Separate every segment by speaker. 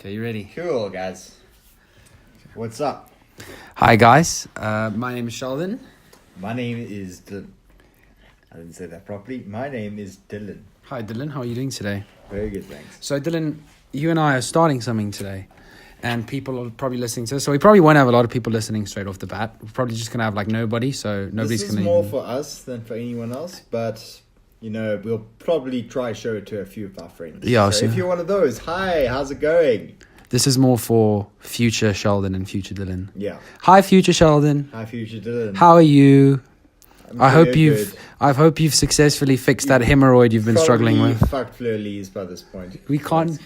Speaker 1: Okay, you ready?
Speaker 2: Cool, guys. What's up?
Speaker 1: Hi, guys. My name is Sheldon.
Speaker 2: My name is Dylan. I didn't say that properly. My name is Dylan.
Speaker 1: Hi, Dylan. How are you doing today?
Speaker 2: Very good, thanks.
Speaker 1: So, Dylan, you and I are starting something today, and people are probably listening to us. So we probably won't have a lot of people listening straight off the bat. We're probably just going to have like nobody, so nobody's going to...
Speaker 2: This is more for us than for anyone else, but... You know, we'll probably try show it to a few of our friends.
Speaker 1: Yeah,
Speaker 2: so if you're one of those, hi, how's it going?
Speaker 1: This is more for future Sheldon and future Dylan.
Speaker 2: Yeah.
Speaker 1: Hi, future Sheldon.
Speaker 2: Hi, future Dylan.
Speaker 1: How are you? I hope
Speaker 2: good.
Speaker 1: you've successfully fixed that hemorrhoid you've been struggling with.
Speaker 2: Fucked Fleur-Lees by this point.
Speaker 1: We can't.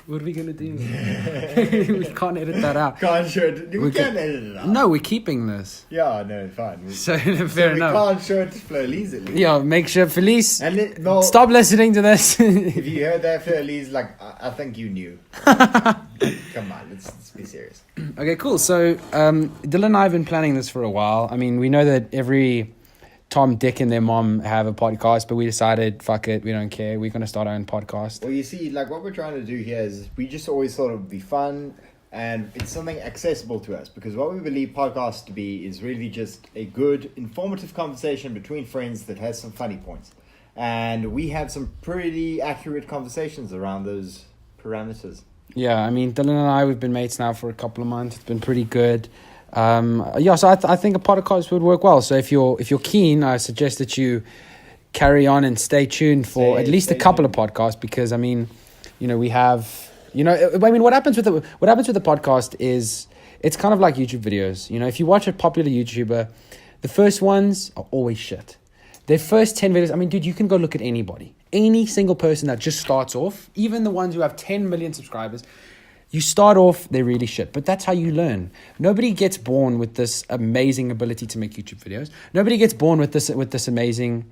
Speaker 1: What are we gonna do? We can't edit that out.
Speaker 2: Can't show it. We can't edit it out.
Speaker 1: No, we're keeping this.
Speaker 2: Yeah, no, fine.
Speaker 1: So fair enough.
Speaker 2: We can't show it to Fleur-Lees at least.
Speaker 1: Yeah, make sure Felice.
Speaker 2: And
Speaker 1: stop listening to this.
Speaker 2: If you heard that, Fleur-Lees, like I think you knew. Come on, let's be serious.
Speaker 1: Okay, cool. So Dylan and I have been planning this for a while. I mean, we know that every Tom, Dick, and their mom have a podcast, but we decided, fuck it, we don't care. We're going to start our own podcast.
Speaker 2: Well, you see, like what we're trying to do here is we just always thought it would be fun and it's something accessible to us because what we believe podcasts to be is really just a good, informative conversation between friends that has some funny points. And we have some pretty accurate conversations around those parameters.
Speaker 1: Yeah, I mean, Dylan and I, we've been mates now for a couple of months. It's been pretty good. So I think a podcast would work well. So if you're keen, I suggest that you carry on and stay tuned for at least a couple of podcasts because I mean, you know, we have, you know, I mean, what happens with the podcast is it's kind of like YouTube videos. You know, if you watch a popular YouTuber, the first ones are always shit. Their first 10 videos, I mean, dude, you can go look at anybody, any single person that just starts off, even the ones who have 10 million subscribers. You start off, they're really shit, but that's how you learn. Nobody gets born with this amazing ability to make YouTube videos. Nobody gets born with this amazing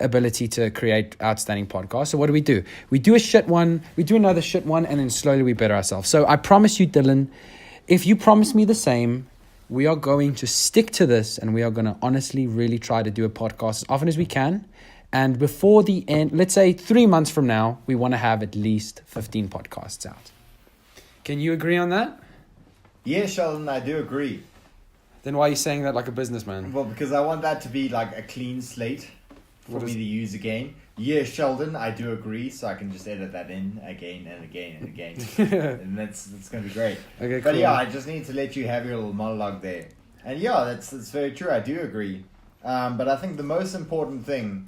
Speaker 1: ability to create outstanding podcasts. So what do? We do a shit one, we do another shit one, and then slowly we better ourselves. So I promise you, Dylan, if you promise me the same, we are going to stick to this and we are going to honestly really try to do a podcast as often as we can. And before the end, let's say 3 months from now, we want to have at least 15 podcasts out. Can you agree on that?
Speaker 2: Yeah, Sheldon, I do agree.
Speaker 1: Then why are you saying that like a businessman?
Speaker 2: Well, because I want that to be like a clean slate for me to use again. Yeah, Sheldon, I do agree, so I can just edit that in again and again and again. And that's going to be great. Okay, but cool. Yeah, I just need to let you have your little monologue there. And yeah, that's very true, I do agree. But I think the most important thing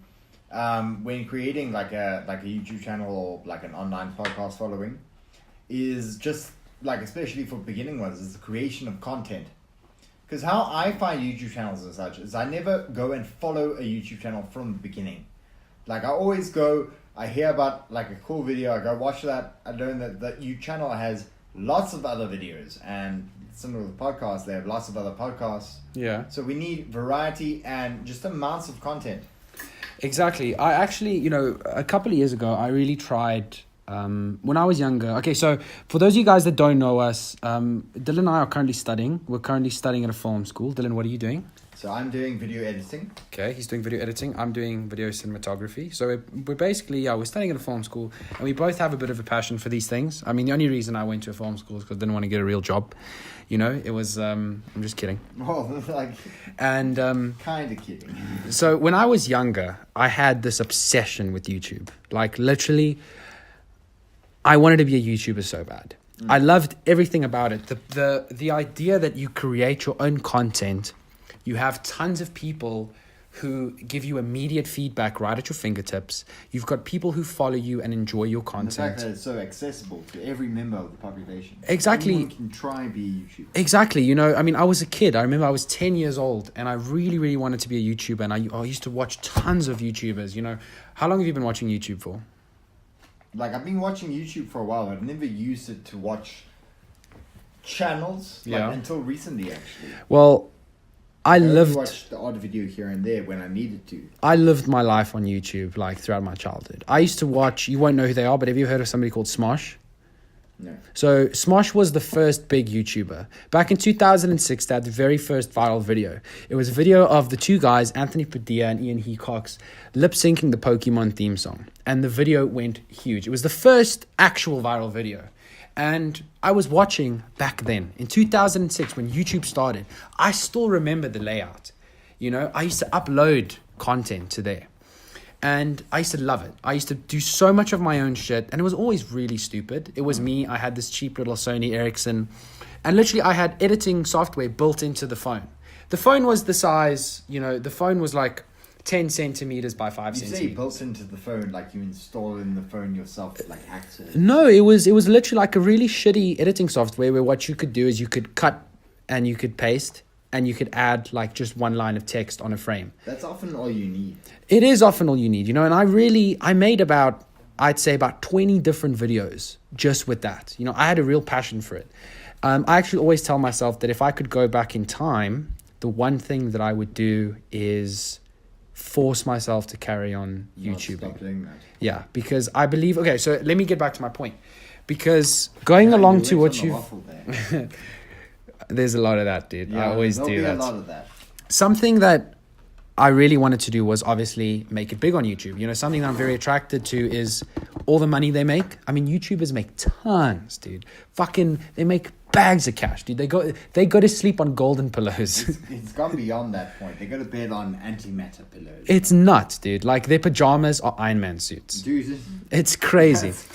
Speaker 2: when creating like a YouTube channel or like an online podcast following is just like, especially for beginning ones, is the creation of content. Because how I find YouTube channels and such is I never go and follow a YouTube channel from the beginning. Like I always go, I hear about like a cool video, I go watch that, I learn that the YouTube channel has lots of other videos, and similar with podcasts, they have lots of other podcasts. Yeah. So we need variety and just amounts of content.
Speaker 1: Exactly. I actually, you know, a couple of years ago, I really tried... when I was younger, okay, so for those of you guys that don't know us, Dylan and I are currently studying. We're currently studying at a film school. Dylan, what are you doing?
Speaker 2: So I'm doing video editing.
Speaker 1: Okay, he's doing video editing. I'm doing video cinematography. So we're basically, we're studying at a film school, and we both have a bit of a passion for these things. I mean, the only reason I went to a film school is because I didn't want to get a real job. You know, it was, I'm just kidding.
Speaker 2: Well, like,
Speaker 1: and
Speaker 2: kind of kidding.
Speaker 1: So when I was younger, I had this obsession with YouTube. Like literally... I wanted to be a YouTuber so bad. I loved everything about it. The idea that you create your own content, you have tons of people who give you immediate feedback right at your fingertips. You've got people who follow you and enjoy your content.
Speaker 2: And the fact that it's so accessible to every member of the population.
Speaker 1: Exactly.
Speaker 2: Anyone can try and be a YouTuber.
Speaker 1: Exactly. You know, I mean, I was a kid. I remember I was 10 years old and I really, really wanted to be a YouTuber. And I used to watch tons of YouTubers, you know. How long have you been watching YouTube for?
Speaker 2: Like, I've been watching YouTube for a while. I've never used it to watch channels until recently, actually.
Speaker 1: Well, I
Speaker 2: watched the odd video here and there when I needed to.
Speaker 1: I lived my life on YouTube, like, throughout my childhood. I used to watch, you won't know who they are, but have you heard of somebody called Smosh?
Speaker 2: No.
Speaker 1: So Smosh was the first big YouTuber. Back in 2006, they had the very first viral video. It was a video of the two guys, Anthony Padilla and Ian Hecox, lip-syncing the Pokemon theme song. And the video went huge. It was the first actual viral video. And I was watching back then, in 2006, when YouTube started. I still remember the layout. You know, I used to upload content to there. And I used to love it. I used to do so much of my own shit. And it was always really stupid. It was me. I had this cheap little Sony Ericsson. And literally I had editing software built into the phone. The phone was the size, you know, the phone was like 10 centimeters by 5 centimeters.
Speaker 2: You say built into the phone, like you install in the phone yourself, like access.
Speaker 1: No, it was literally like a really shitty editing software where what you could do is you could cut and you could paste. And you could add like just one line of text on a frame.
Speaker 2: That's often all you need.
Speaker 1: It is often all you need, you know, and I made I'd say about 20 different videos just with that. You know, I had a real passion for it. I actually always tell myself that if I could go back in time, the one thing that I would do is force myself to carry on YouTubing.
Speaker 2: Stop doing that.
Speaker 1: Yeah, because I believe, okay, so let me get back to my point. Because going along to what you've... There's a lot of that, dude.
Speaker 2: Yeah,
Speaker 1: I always do that.
Speaker 2: A lot of that.
Speaker 1: Something that I really wanted to do was obviously make it big on YouTube. You know, something that I'm very attracted to is all the money they make. I mean, YouTubers make tons, dude. They make bags of cash, dude. They go to sleep on golden pillows.
Speaker 2: It's gone beyond that point. They go to bed on antimatter pillows.
Speaker 1: It's nuts, dude. Like their pajamas are Iron Man suits.
Speaker 2: Dude,
Speaker 1: it's crazy.
Speaker 2: That's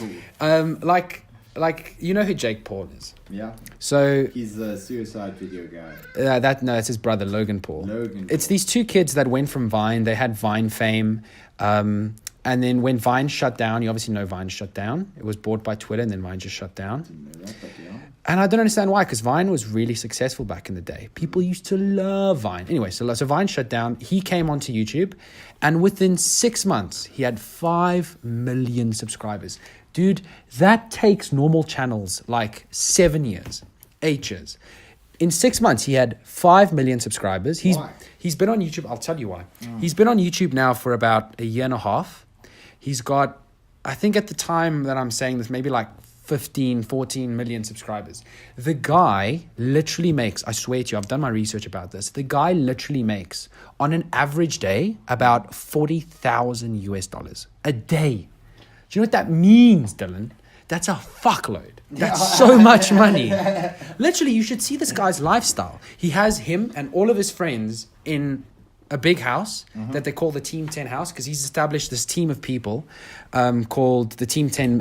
Speaker 2: cool.
Speaker 1: Like you know who Jake Paul is?
Speaker 2: Yeah.
Speaker 1: So
Speaker 2: he's the suicide video guy.
Speaker 1: It's his brother Logan Paul.
Speaker 2: Logan.
Speaker 1: It's these two kids that went from Vine. They had Vine fame, and then when Vine shut down, you obviously know Vine shut down. It was bought by Twitter, and then Vine just shut down.
Speaker 2: Didn't know that, but yeah.
Speaker 1: And I don't understand why, because Vine was really successful back in the day. People used to love Vine. Anyway, so Vine shut down. He came onto YouTube, and within 6 months, he had 5 million subscribers. Dude, that takes normal channels like 7 years, 8 years. In 6 months, he had 5 million subscribers.
Speaker 2: Why?
Speaker 1: He's been on YouTube. I'll tell you why. He's been on YouTube now for about a year and a half. He's got, I think at the time that I'm saying this, maybe like 15, 14 million subscribers. The guy literally makes, I swear to you, I've done my research about this. The guy literally makes, on an average day, about $40,000 a day. Do you know what that means, Dylan? That's a fuckload. That's so much money. Literally, you should see this guy's lifestyle. He has him and all of his friends in a big house that they call the Team 10 house, because he's established this team of people called the Team 10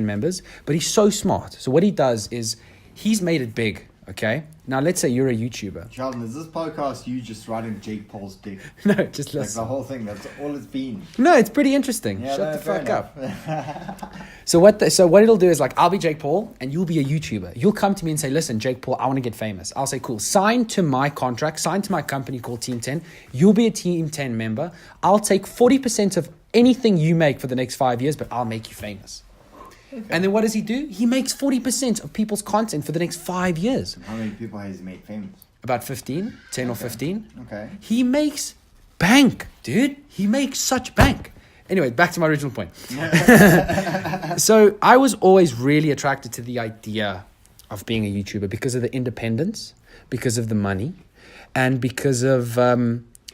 Speaker 1: members. But he's so smart. So what he does is he's made it big. Okay. Now let's say you're a YouTuber.
Speaker 2: Sheldon, is this podcast you just riding Jake Paul's dick?
Speaker 1: No, just listen.
Speaker 2: Like the whole thing. That's all it's been.
Speaker 1: No, it's pretty interesting.
Speaker 2: Yeah,
Speaker 1: Shut the fuck up.
Speaker 2: up.
Speaker 1: So what it'll do is, like, I'll be Jake Paul and you'll be a YouTuber. You'll come to me and say, listen, Jake Paul, I want to get famous. I'll say, cool. Sign to my contract. Sign to my company called Team 10. You'll be a Team 10 member. I'll take 40% of anything you make for the next 5 years, but I'll make you famous. Okay. And then what does he do? He makes 40% of people's content for the next 5 years.
Speaker 2: How many people has he made famous?
Speaker 1: About 15, 10 or 15.
Speaker 2: Okay.
Speaker 1: He makes bank, dude. He makes such bank. Anyway, back to my original point. So I was always really attracted to the idea of being a YouTuber because of the independence, because of the money, and because of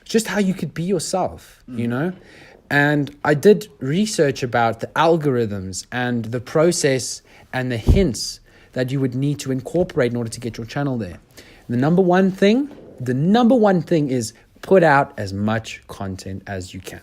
Speaker 1: just how you could be yourself, you know? And I did research about the algorithms and the process and the hints that you would need to incorporate in order to get your channel there. The number one thing is put out as much content as you can.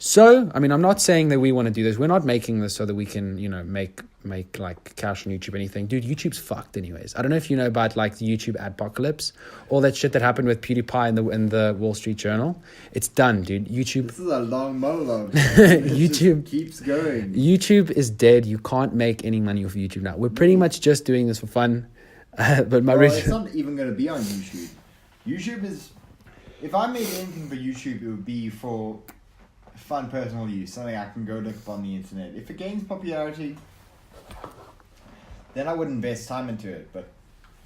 Speaker 1: So, I mean, I'm not saying that we want to do this. We're not making this so that we can, you know, make like cash on YouTube or anything. Dude, YouTube's fucked anyways. I don't know if you know about like the YouTube adpocalypse, all that shit that happened with PewDiePie in the Wall Street Journal. It's done, dude. YouTube.
Speaker 2: This is a long monologue.
Speaker 1: YouTube
Speaker 2: keeps going.
Speaker 1: YouTube is dead. You can't make any money off YouTube now. We're pretty much just doing this for fun. But
Speaker 2: it's not even going to be on YouTube. YouTube is, if I made anything for YouTube, it would be for fun personal use, something I can go look up on the internet. If it gains popularity, then I would invest time into it. But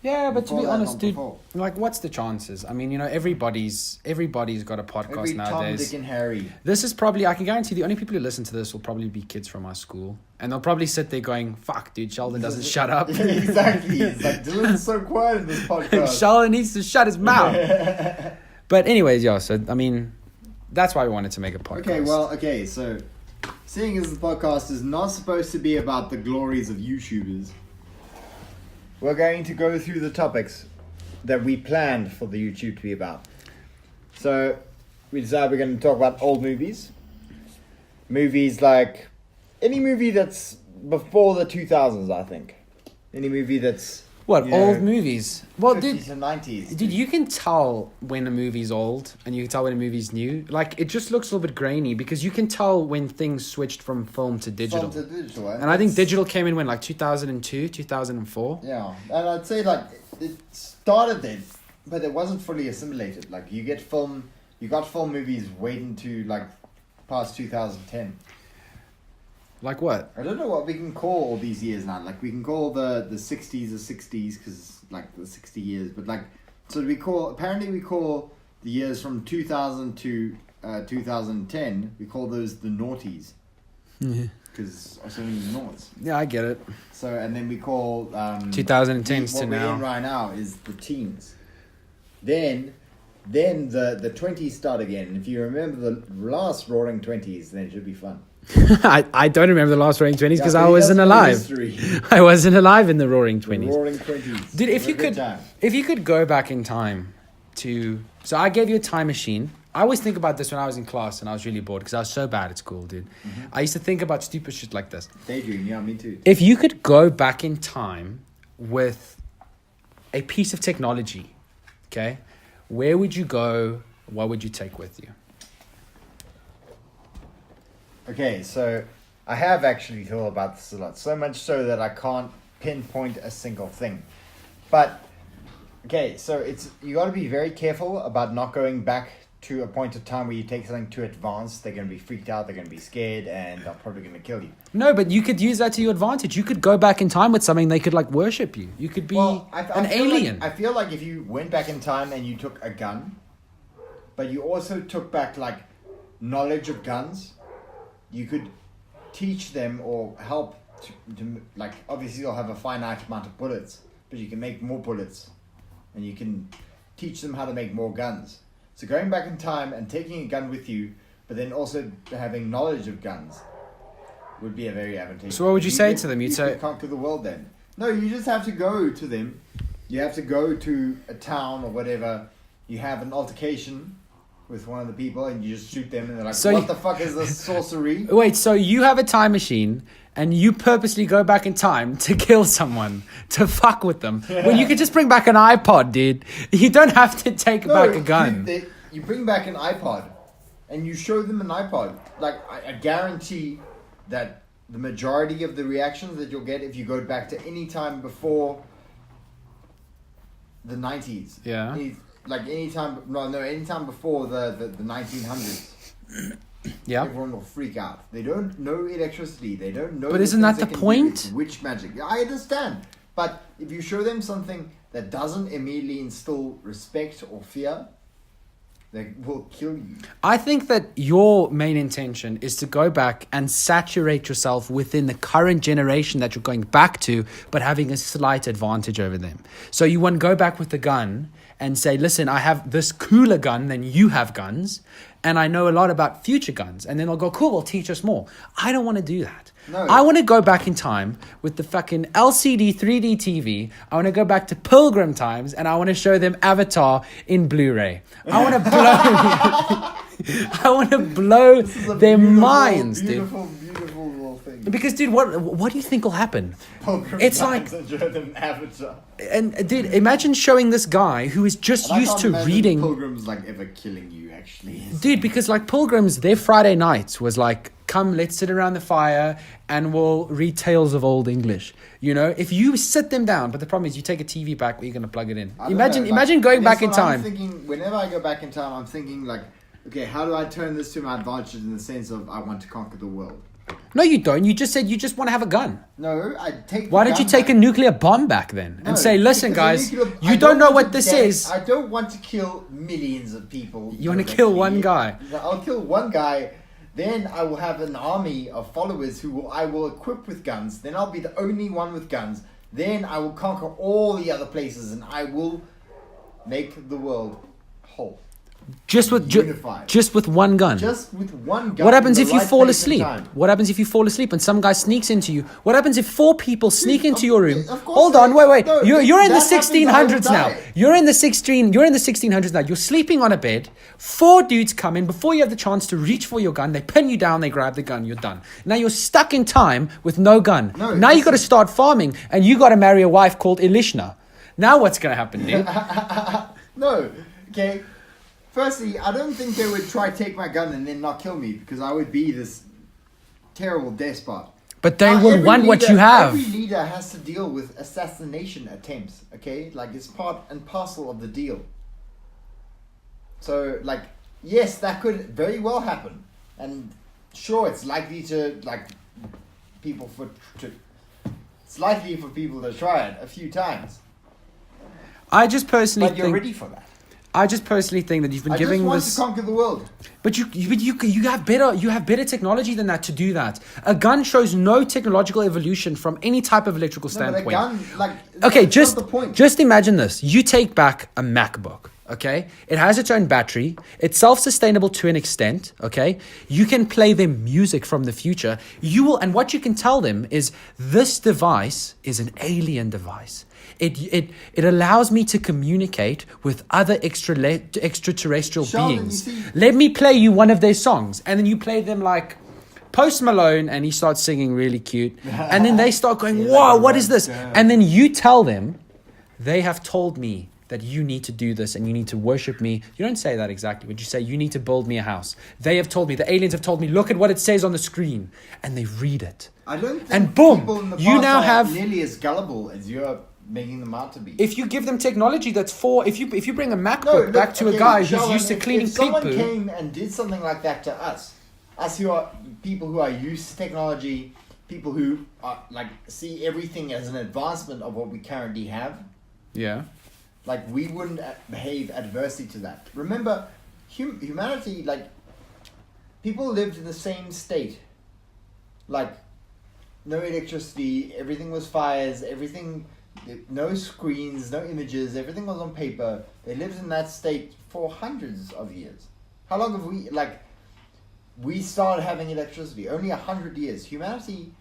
Speaker 1: Yeah, but to be honest, dude,
Speaker 2: before.
Speaker 1: like, what's the chances? I mean, you know, everybody's got a podcast
Speaker 2: Every
Speaker 1: nowadays.
Speaker 2: Tom, Dick, and Harry.
Speaker 1: This is probably, I can guarantee the only people who listen to this will probably be kids from our school. And they'll probably sit there going, fuck, dude, Sheldon doesn't shut up.
Speaker 2: Yeah, exactly. It's like, Dylan's so quiet in this podcast.
Speaker 1: Sheldon needs to shut his mouth. But anyways, yeah, so, I mean, that's why we wanted to make a podcast.
Speaker 2: Okay, so, seeing as the podcast is not supposed to be about the glories of YouTubers, we're going to go through the topics that we planned for the YouTube to be about. So, we decided we're going to talk about old movies. Movies like any movie that's before the 2000s, I think. Any movie that's...
Speaker 1: What, old movies? Well,
Speaker 2: 50s and 90s.
Speaker 1: Dude, you can tell when a movie's old and you can tell when a movie's new. Like, it just looks a little bit grainy because you can tell when things switched from film to digital. And I think digital came in when, like, 2002, 2004?
Speaker 2: Yeah, and I'd say, like, it started then, but it wasn't fully assimilated. Like, you got film movies waiting to, like, past 2010.
Speaker 1: Like what?
Speaker 2: I don't know what we can call all these years now. Like, we can call the 60s the 60s because, like, the 60 years. But, like, so we call the years from 2000 to 2010, we call those the noughties.
Speaker 1: Yeah.
Speaker 2: Because so many noughts.
Speaker 1: Yeah, I get it.
Speaker 2: So, and then we call...
Speaker 1: 2010s to now.
Speaker 2: What we're in right now is the teens. Then the 20s start again. And if you remember the last Roaring 20s, then it should be fun.
Speaker 1: I don't remember the last Roaring 20s because I wasn't alive. I wasn't alive in the Roaring 20s.
Speaker 2: The Roaring 20s.
Speaker 1: Dude, if you could go back in time to... So I gave you a time machine. I always think about this when I was in class and I was really bored because I was so bad at school, dude. Mm-hmm. I used to think about stupid shit like this.
Speaker 2: Daydream, yeah, me too.
Speaker 1: If you could go back in time with a piece of technology, okay, where would you go? What would you take with you?
Speaker 2: Okay, so I have actually thought about this a lot. So much so that I can't pinpoint a single thing. But, okay, so you got to be very careful about not going back to a point of time where you take something too advanced. They're going to be freaked out, they're going to be scared, and they're probably going to kill you.
Speaker 1: No, but you could use that to your advantage. You could go back in time with something, they could, like, worship you. You could be an alien.
Speaker 2: I feel like if you went back in time and you took a gun, but you also took back, like, knowledge of guns, you could teach them or help to like, obviously you'll have a finite amount of bullets, but you can make more bullets and you can teach them how to make more guns. So going back in time and taking a gun with you, but then also having knowledge of guns would be a very advantageous.
Speaker 1: So what would you say to them? You'd say...
Speaker 2: could conquer the world then. No, you just have to go to them. You have to go to a town or whatever. You have an altercation with one of the people and you just shoot them and they're like, what the fuck is this sorcery?
Speaker 1: Wait, so you have a time machine and you purposely go back in time to kill someone, to fuck with them. Yeah. Well, you could just bring back an iPod, dude. You don't have to take back a gun.
Speaker 2: You bring back an iPod and you show them an iPod. Like, I guarantee that the majority of the reactions that you'll get if you go back to any time before the 90s.
Speaker 1: Yeah.
Speaker 2: Anytime before the 1900s.
Speaker 1: Yeah.
Speaker 2: Everyone will freak out. They don't know electricity. They don't know.
Speaker 1: But isn't that the point?
Speaker 2: Witch magic. I understand. But if you show them something that doesn't immediately instill respect or fear, they will kill you.
Speaker 1: I think that your main intention is to go back and saturate yourself within the current generation that you're going back to, but having a slight advantage over them. So you want to go back with the gun and say, listen, I have this cooler gun than you have guns, and I know a lot about future guns. And then they'll go, cool, well, teach us more. I don't want to do that. No. I want to go back in time with the fucking LCD 3D TV. I want to go back to Pilgrim times, and I want to show them Avatar in Blu-ray. I want to blow... I want to blow their minds, dude.
Speaker 2: Beautiful little thing.
Speaker 1: Because, dude, what do you think will happen? It's like...
Speaker 2: Avatar.
Speaker 1: And, dude, imagine showing this guy who is just used to reading...
Speaker 2: Pilgrims, like, ever killing you, actually.
Speaker 1: Dude, because, like, Pilgrims, their Friday nights was like, come, let's sit around the fire and we'll read tales of old English. You know, if you sit them down, but the problem is you take a TV back where you're going to plug it in. Imagine going back in time.
Speaker 2: Whenever I go back in time, I'm thinking, like, okay, how do I turn this to my advantage in the sense of I want to conquer the world?
Speaker 1: No, you don't. You just said you just want to have a gun.
Speaker 2: No, I'd take.
Speaker 1: Why did you take a nuclear bomb back then and say, "Listen, guys, you don't know what this is."
Speaker 2: I don't want to kill millions of people.
Speaker 1: You want to kill one guy.
Speaker 2: I'll kill one guy. Then I will have an army of followers I will equip with guns. Then I'll be the only one with guns. Then I will conquer all the other places, and I will make the world whole.
Speaker 1: Just with one gun.
Speaker 2: Just with one gun.
Speaker 1: What happens if you fall asleep? What happens if you fall asleep and some guy sneaks into you? What happens if 4 people sneak into your room? Hold on, wait. No, you're in the 1600s now. You're in the 1600s now. You're sleeping on a bed. 4 dudes come in before you have the chance to reach for your gun. They pin you down. They grab the gun. You're done. Now you're stuck in time with no gun. Now you got to start farming, and you got to marry a wife called Elishna. Now what's gonna happen, dude?
Speaker 2: No. Okay. Firstly, I don't think they would try to take my gun and then not kill me, because I would be this terrible despot.
Speaker 1: But they will want what you have.
Speaker 2: Every leader has to deal with assassination attempts, okay? Like, it's part and parcel of the deal. So, like, yes, that could very well happen. And sure, it's likely to, like, it's likely for people to try it a few times.
Speaker 1: I just personally
Speaker 2: But you're ready for that.
Speaker 1: I just personally think that you've been giving this.
Speaker 2: I just want to conquer the world.
Speaker 1: But you have better technology than that to do that. A gun shows no technological evolution from any type of electrical standpoint.
Speaker 2: But a gun, like,
Speaker 1: okay,
Speaker 2: that's not the point.
Speaker 1: Just imagine this. You take back a MacBook. Okay, it has its own battery. It's self-sustainable to an extent. Okay, you can play them music from the future. And what you can tell them is this device is an alien device. It allows me to communicate with other extraterrestrial
Speaker 2: Sheldon,
Speaker 1: beings. Let me play you one of their songs, and then you play them like Post Malone, and he starts singing really cute, and then they start going, "Whoa, what is this?" And then you tell them, "They have told me that you need to do this and you need to worship me." You don't say that exactly, but you say, "You need to build me a house. They have told me, the aliens have told me, look at what it says on the screen." And they read it.
Speaker 2: I don't think
Speaker 1: and boom,
Speaker 2: people in the
Speaker 1: you
Speaker 2: past
Speaker 1: now
Speaker 2: are
Speaker 1: have
Speaker 2: nearly as gullible as you're making them out to be.
Speaker 1: If you give them technology if you bring a MacBook back to a guy who's used to cleaning pig poo.
Speaker 2: If someone came and did something like that to us who are people who are used to technology, people who are, like, see everything as an advancement of what we currently have.
Speaker 1: Yeah.
Speaker 2: Like, we wouldn't behave adversely to that. Remember, humanity, like, people lived in the same state. Like, no electricity, everything was fires, no screens, no images, everything was on paper. They lived in that state for hundreds of years. How long have we started having electricity? Only 100 years. Humanity,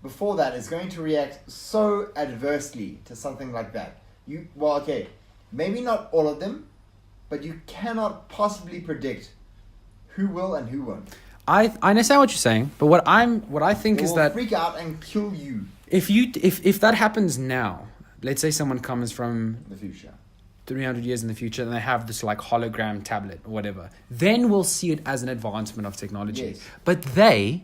Speaker 2: before that, is going to react so adversely to something like that. Maybe not all of them, but you cannot possibly predict who will and who won't.
Speaker 1: I understand what you're saying, but what I think is that
Speaker 2: freak out and kill you.
Speaker 1: If that happens now, let's say someone comes from
Speaker 2: the future,
Speaker 1: 300 years in the future, and they have this like hologram tablet or whatever, then we'll see it as an advancement of technology.
Speaker 2: Yes.
Speaker 1: But the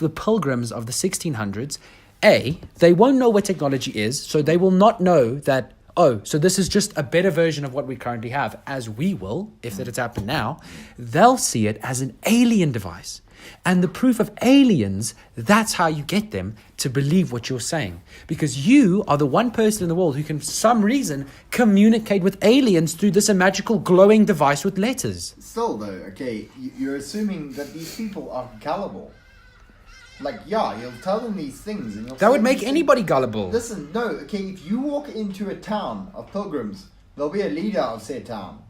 Speaker 1: pilgrims of the 1600s, they won't know what technology is, so they will not know that, oh, so this is just a better version of what we currently have, as we will, if it's happened now. They'll see it as an alien device. And the proof of aliens, that's how you get them to believe what you're saying. Because you are the one person in the world who can, for some reason, communicate with aliens through this magical glowing device with letters.
Speaker 2: Still, though, okay, you're assuming that these people are gullible. Like, yeah, you'll tell them these things. And
Speaker 1: that would make anybody gullible.
Speaker 2: Listen, no, okay, if you walk into a town of pilgrims, there'll be a leader of said town.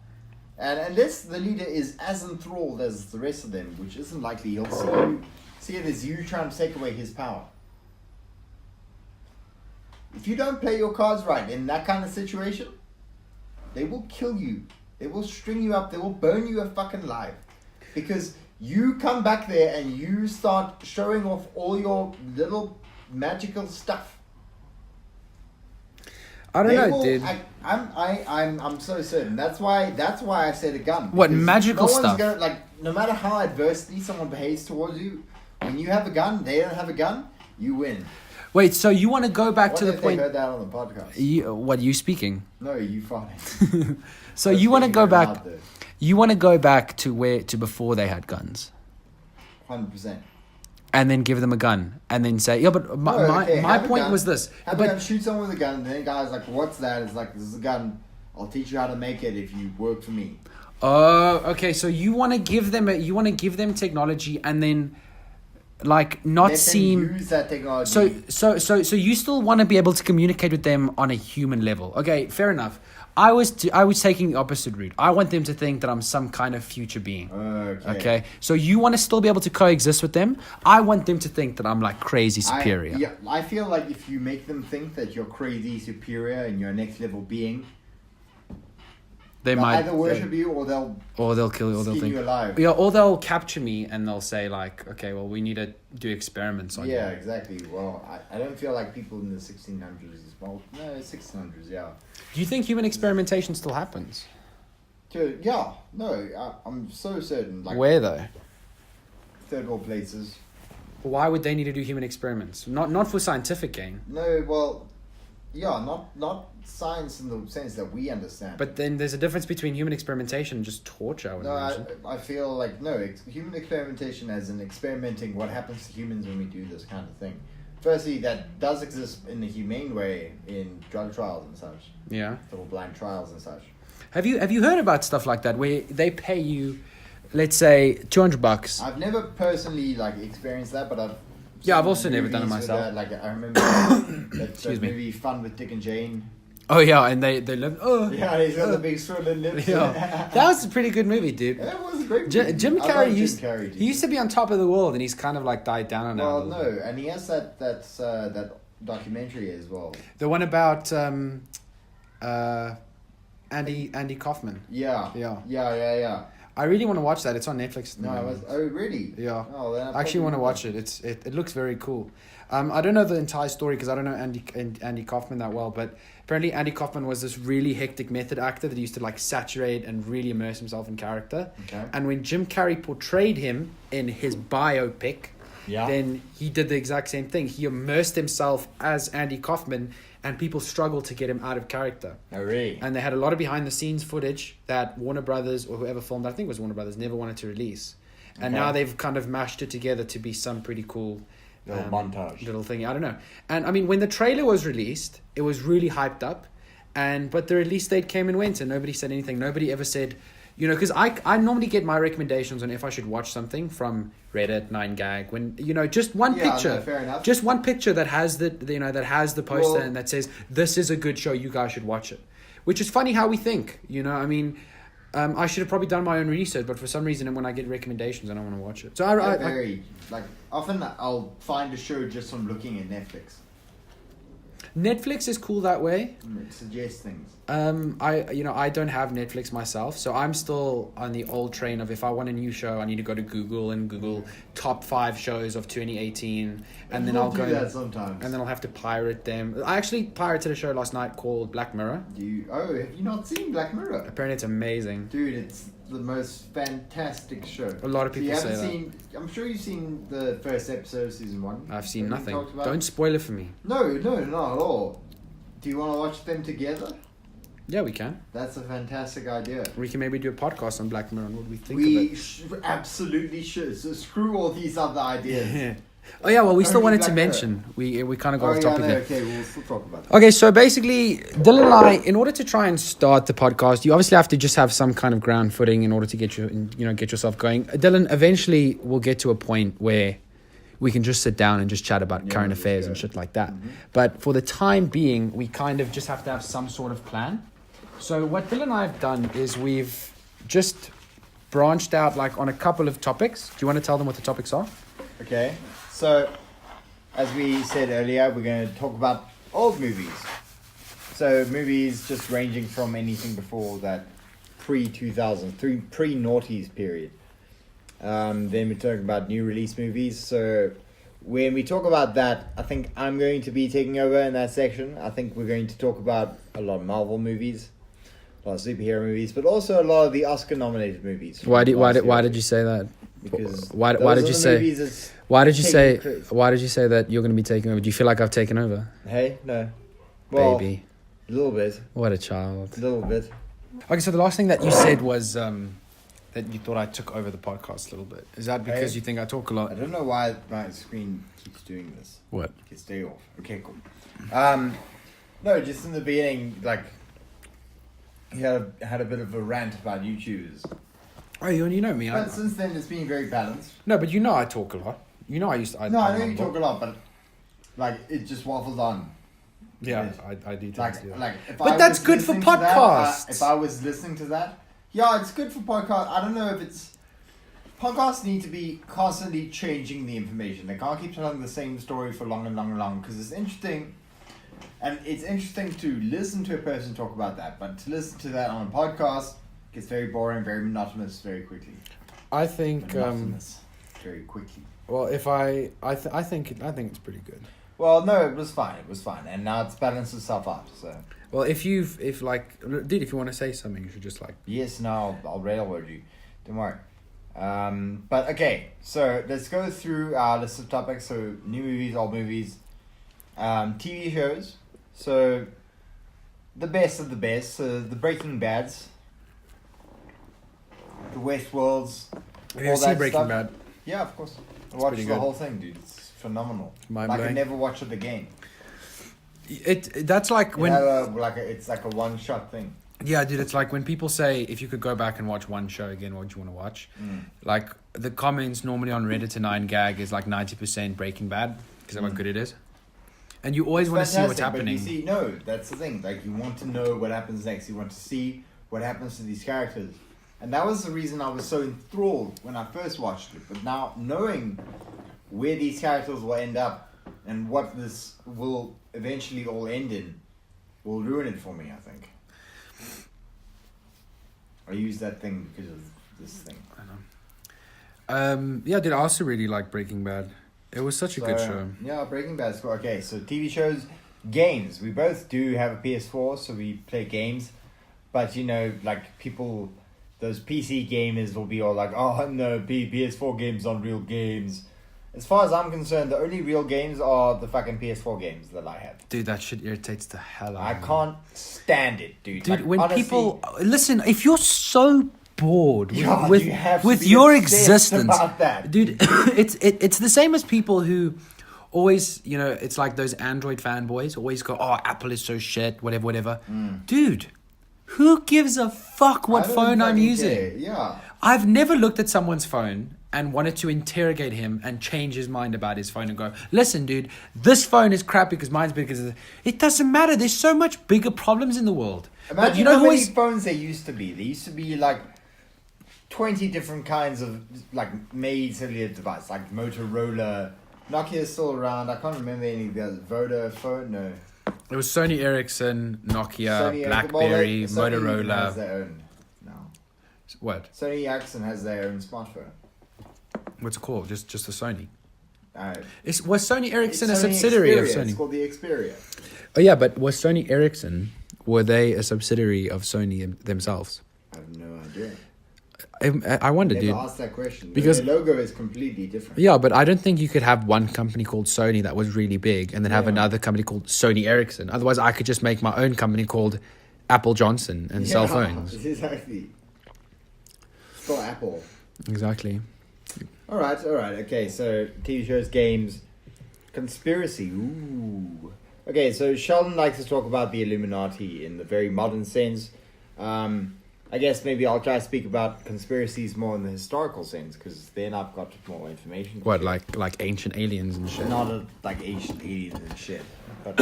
Speaker 2: And unless the leader is as enthralled as the rest of them, which isn't likely, he'll see it as you trying to take away his power. If you don't play your cards right in that kind of situation, they will kill you. They will string you up. They will burn you fucking alive. Because you come back there and you start showing off all your little magical stuff.
Speaker 1: I don't know, dude.
Speaker 2: I'm so certain. That's why I said a gun.
Speaker 1: What magical stuff?
Speaker 2: No matter how adversely someone behaves towards you, when you have a gun, they don't have a gun, you win.
Speaker 1: Wait, so you want to go back to the point?
Speaker 2: They heard that on the podcast.
Speaker 1: What, you speaking?
Speaker 2: No, you farting.
Speaker 1: So you want to go back? You want to go back to before they had guns?
Speaker 2: 100%.
Speaker 1: and then give them a gun and then say, yeah, but my point was this.
Speaker 2: Have a gun, shoot someone with a gun, and then the guy's like, what's that? It's like, this is a gun. I'll teach you how to make it if you work for me.
Speaker 1: Oh, okay. So you want to give them technology and then like not
Speaker 2: Let
Speaker 1: seem
Speaker 2: them use that technology.
Speaker 1: So you still want to be able to communicate with them on a human level. Okay, fair enough. I was taking the opposite route. I want them to think that I'm some kind of future being. Okay. So you want to still be able to coexist with them. I want them to think that I'm like crazy superior.
Speaker 2: I feel like if you make them think that you're crazy superior and you're a next level being, they'll either worship you or they'll
Speaker 1: kill you or they'll
Speaker 2: skin you alive.
Speaker 1: Yeah, or they'll capture me and they'll say like, okay, well, we need to do experiments on you.
Speaker 2: Yeah, exactly. Well, I don't feel like people in the 1600s. Well, no, 1600s. Yeah.
Speaker 1: Do you think human experimentation still happens?
Speaker 2: Yeah. No, I'm so certain. Like,
Speaker 1: where though?
Speaker 2: Third world places.
Speaker 1: Why would they need to do human experiments? Not for scientific gain.
Speaker 2: No, well, yeah, not science in the sense that we understand.
Speaker 1: But then there's a difference between human experimentation and just torture, I would imagine.
Speaker 2: I feel like, human experimentation as in experimenting what happens to humans when we do this kind of thing. Firstly, that does exist in the humane way in drug trials and such.
Speaker 1: Yeah.
Speaker 2: Double-blind trials and such.
Speaker 1: Have you heard about stuff like that where they pay you, let's say, $200?
Speaker 2: I've never personally experienced that, but
Speaker 1: I've also never done it myself.
Speaker 2: Like I remember that movie Fun with Dick and Jane.
Speaker 1: Oh yeah, and they live. Oh
Speaker 2: yeah, he's got the big swollen lips.
Speaker 1: Yeah, that was a pretty good movie, dude.
Speaker 2: That was a great movie.
Speaker 1: Jim Carrey used to be on top of the world, and he's kind of like died down now.
Speaker 2: Well, no, and he has that documentary as well.
Speaker 1: The one about Andy Kaufman.
Speaker 2: Yeah.
Speaker 1: I really want to watch that. It's on Netflix.
Speaker 2: Oh, really?
Speaker 1: Yeah.
Speaker 2: Oh, then
Speaker 1: I actually want to watch it. It looks very cool. I don't know the entire story because I don't know Andy Kaufman that well, but apparently Andy Kaufman was this really hectic method actor that used to saturate and really immerse himself in character.
Speaker 2: Okay.
Speaker 1: And when Jim Carrey portrayed him in his biopic, then he did the exact same thing. He immersed himself as Andy Kaufman, and people struggled to get him out of character.
Speaker 2: Oh, really?
Speaker 1: And they had a lot of behind-the-scenes footage that Warner Brothers, or whoever filmed, I think it was Warner Brothers, never wanted to release. And now they've kind of mashed it together to be some pretty cool
Speaker 2: little montage.
Speaker 1: Little thing, I don't know. And I mean, when the trailer was released, it was really hyped up. But the release date came and went, and nobody said anything. Nobody ever said, because I normally get my recommendations on if I should watch something from Reddit, 9gag, when just one picture,
Speaker 2: no, fair enough.
Speaker 1: Just one picture that has that has the poster and that says this is a good show, you guys should watch it. Which is funny how we think, I mean, I should have probably done my own research, but for some reason when I get recommendations, I don't want to watch it. So
Speaker 2: often I'll find a show just from looking at Netflix.
Speaker 1: Netflix is cool that way.
Speaker 2: It suggests things.
Speaker 1: I don't have Netflix myself, so I'm still on the old train of if I want a new show, I need to go to Google and Google top 5 shows of 2018, and then I'll go
Speaker 2: that sometimes.
Speaker 1: And then I'll have to pirate them. I actually pirated a show last night called Black Mirror.
Speaker 2: Have you not seen Black Mirror?
Speaker 1: Apparently it's amazing.
Speaker 2: Dude, it's the most fantastic show.
Speaker 1: A lot of people say that.
Speaker 2: I'm sure you've seen the first episode of season 1.
Speaker 1: I've seen nothing. Don't spoil it for me.
Speaker 2: No, not at all. Do you want to watch them together?
Speaker 1: Yeah, we can.
Speaker 2: That's a fantastic idea.
Speaker 1: We can maybe do a podcast on Black Mirror and what we think of
Speaker 2: it. We absolutely should. So screw all these other ideas.
Speaker 1: Oh yeah, well we still wanted to mention. We kind of got off topic there.
Speaker 2: Okay, we'll still talk about that.
Speaker 1: Okay, so basically, Dylan and I, in order to try and start the podcast, you obviously have to just have some kind of ground footing in order to get yourself going. Dylan, eventually we'll get to a point where we can just sit down and just chat about current affairs and shit like that. Mm-hmm. But for the time being, we kind of just have to have some sort of plan. So what Dylan and I have done is we've just branched out on a couple of topics. Do you want to tell them what the topics are?
Speaker 2: Okay. So, as we said earlier, we're going to talk about old movies. So, movies just ranging from anything before that pre-2000, pre-noughties period. Then we're talking about new release movies. So, when we talk about that, I think I'm going to be taking over in that section. I think we're going to talk about a lot of Marvel movies, a lot of superhero movies, but also a lot of the Oscar-nominated movies.
Speaker 1: Why did you say that?
Speaker 2: Because
Speaker 1: why did you say that you're going to be taking over? Do you feel like I've taken over?
Speaker 2: Hey, no. Well,
Speaker 1: baby.
Speaker 2: A little bit.
Speaker 1: What a child.
Speaker 2: A little bit.
Speaker 1: Okay, so the last thing that you said was that you thought I took over the podcast a little bit. Is that because you think I talk a lot?
Speaker 2: I don't know why my screen keeps doing this.
Speaker 1: What?
Speaker 2: Okay, stay off. Okay, cool. No, just in the beginning, like, he had a bit of a rant about YouTubers.
Speaker 1: Oh, you know me.
Speaker 2: But since then, it's been very balanced.
Speaker 1: No, but you know I talk a lot. You know I used to...
Speaker 2: I know you talk a lot, but, like, it just waffles on.
Speaker 1: Yeah, I do tend to do that.
Speaker 2: But
Speaker 1: that's good for podcasts.
Speaker 2: If I was listening to that, yeah, it's good for podcasts. I don't know if it's... Podcasts need to be constantly changing the information. They can't keep telling the same story for long and long and long, because it's interesting... And it's interesting to listen to a person talk about that, but to listen to that on a podcast gets very boring, very monotonous, very quickly.
Speaker 1: I think
Speaker 2: very quickly.
Speaker 1: Well, if I think it's pretty good.
Speaker 2: Well, no, it was fine, and now it's balanced itself out. So.
Speaker 1: Well, if you want to say something, you should just like.
Speaker 2: Yes, no, I'll railroad you. Don't worry. But okay, so let's go through our list of topics. So new movies, old movies, TV shows. So, the best of the best. So, the Breaking Bads, the Westworlds.
Speaker 1: Have you seen Breaking Bad?
Speaker 2: Yeah, of course. I watched the whole thing, dude. It's phenomenal. I could never watch it again.
Speaker 1: That's like when...
Speaker 2: it's like a one-shot thing.
Speaker 1: Yeah, dude, it's like when people say, if you could go back and watch one show again, what would you want to watch? Like, the comments normally on Reddit to 9gag is like 90% Breaking Bad, because of how good it is. And you always want to see what's happening.
Speaker 2: But you see, no, that's the thing. Like, you want to know what happens next. You want to see what happens to these characters. And that was the reason I was so enthralled when I first watched it. But now, knowing where these characters will end up and what this will eventually all end in will ruin it for me, I think. I use that thing because of this thing.
Speaker 1: I know. Yeah, dude, I also really like Breaking Bad. It was such a good show.
Speaker 2: Yeah, Breaking Bad is cool. Okay, so TV shows, games. We both do have a PS4, so we play games. But, you know, like, people, those PC gamers will be all like, oh, no, PS4 games aren't real games. As far as I'm concerned, the only real games are the fucking PS4 games that I have.
Speaker 1: Dude, that shit irritates the hell out of me.
Speaker 2: I can't stand it, dude.
Speaker 1: Dude,
Speaker 2: like,
Speaker 1: when
Speaker 2: honestly,
Speaker 1: people... Listen, if you're so bored
Speaker 2: with
Speaker 1: with your existence,
Speaker 2: about that.
Speaker 1: Dude, it's the same as people who always, you know, it's like those Android fanboys always go, oh, Apple is so shit, whatever. Dude, who gives a fuck what phone I'm using?
Speaker 2: Care. Yeah.
Speaker 1: I've never looked at someone's phone and wanted to interrogate him and change his mind about his phone and go, listen, dude, this phone is crap because mine's big. It doesn't matter. There's so much bigger problems in the world.
Speaker 2: Imagine how many phones there used to be. There used to be like 20 different kinds of like made cellular device, like Motorola. Nokia is still around. I can't remember any of the others. Vodafone, no.
Speaker 1: It was Sony Ericsson, Nokia, BlackBerry, Motorola.
Speaker 2: Sony has their own now.
Speaker 1: What?
Speaker 2: Sony Ericsson has their own smartphone.
Speaker 1: What's it called? Just the Sony.
Speaker 2: Was
Speaker 1: Sony Ericsson a subsidiary
Speaker 2: Xperia.
Speaker 1: of Sony?
Speaker 2: It's called the Xperia.
Speaker 1: Oh yeah, but was Sony Ericsson, were they a subsidiary of Sony themselves?
Speaker 2: I have no idea.
Speaker 1: I wonder, dude.
Speaker 2: Never asked that question.
Speaker 1: Because
Speaker 2: their logo is completely different.
Speaker 1: Yeah, but I don't think you could have one company called Sony that was really big and then have another company called Sony Ericsson. Otherwise, I could just make my own company called Apple Johnson and sell phones.
Speaker 2: Exactly. For Apple.
Speaker 1: Exactly.
Speaker 2: All right. Okay, so TV shows, games, conspiracy. Ooh. Okay, so Sheldon likes to talk about the Illuminati in the very modern sense. I guess maybe I'll try to speak about conspiracies more in the historical sense, because then I've got more information.
Speaker 1: What, like ancient aliens and shit?
Speaker 2: Not like ancient aliens and shit, but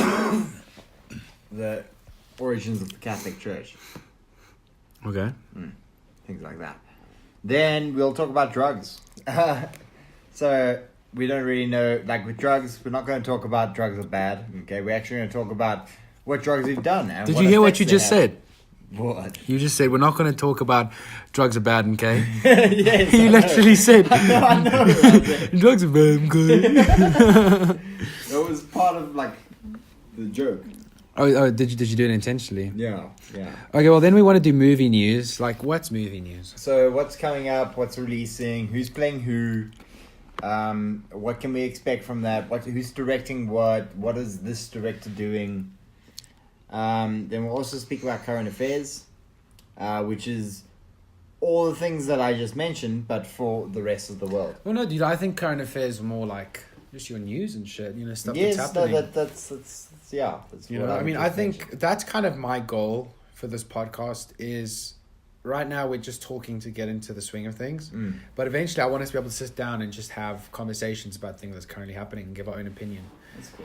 Speaker 2: the origins of the Catholic Church.
Speaker 1: Okay.
Speaker 2: Things like that. Then we'll talk about drugs. So we don't really know, like with drugs, we're not going to talk about drugs are bad. Okay, we're actually going to talk about what drugs we've done. And
Speaker 1: did you hear what you just said?
Speaker 2: What?
Speaker 1: You just said, we're not going to talk about drugs are bad, okay?
Speaker 2: Yes,
Speaker 1: you literally said,
Speaker 2: I know.
Speaker 1: drugs are bad, okay?
Speaker 2: That was part of, like, the joke.
Speaker 1: Oh, did you do it intentionally?
Speaker 2: Yeah.
Speaker 1: Okay, well, then we want to do movie news. Like, what's movie news?
Speaker 2: So, what's coming up? What's releasing? Who's playing who? What can we expect from that? Who's directing what? What is this director doing? Then we'll also speak about current affairs, which is all the things that I just mentioned, but for the rest of the world.
Speaker 1: Well, no, dude, I think current affairs are more like just your news and shit, stuff that's happening.
Speaker 2: Yes, that's yeah. That's
Speaker 1: I think that's kind of my goal for this podcast is right now we're just talking to get into the swing of things. But eventually I want us to be able to sit down and just have conversations about things that's currently happening and give our own opinion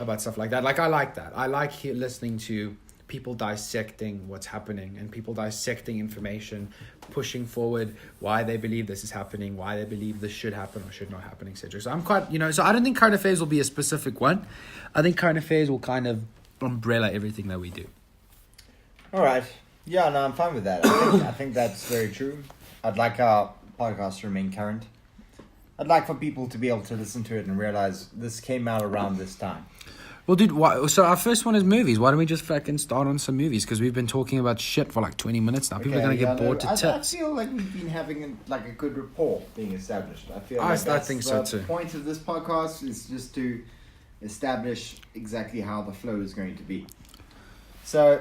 Speaker 1: about stuff like that. Like, I like that. I like listening to people dissecting what's happening and people dissecting information, pushing forward why they believe this is happening, why they believe this should happen or should not happen, etc. So I'm quite, so I don't think current affairs will be a specific one. I think current affairs will kind of umbrella everything that we do.
Speaker 2: All right. Yeah, no, I'm fine with that. I think that's very true. I'd like our podcast to remain current. I'd like for people to be able to listen to it and realize this came out around this time.
Speaker 1: Well, dude, so our first one is movies. Why don't we just fucking start on some movies? Because we've been talking about shit for like 20 minutes now. People are going to get bored to tits.
Speaker 2: I feel like we've been having a good rapport being established. I think so too. The point of this podcast is just to establish exactly how the flow is going to be. So,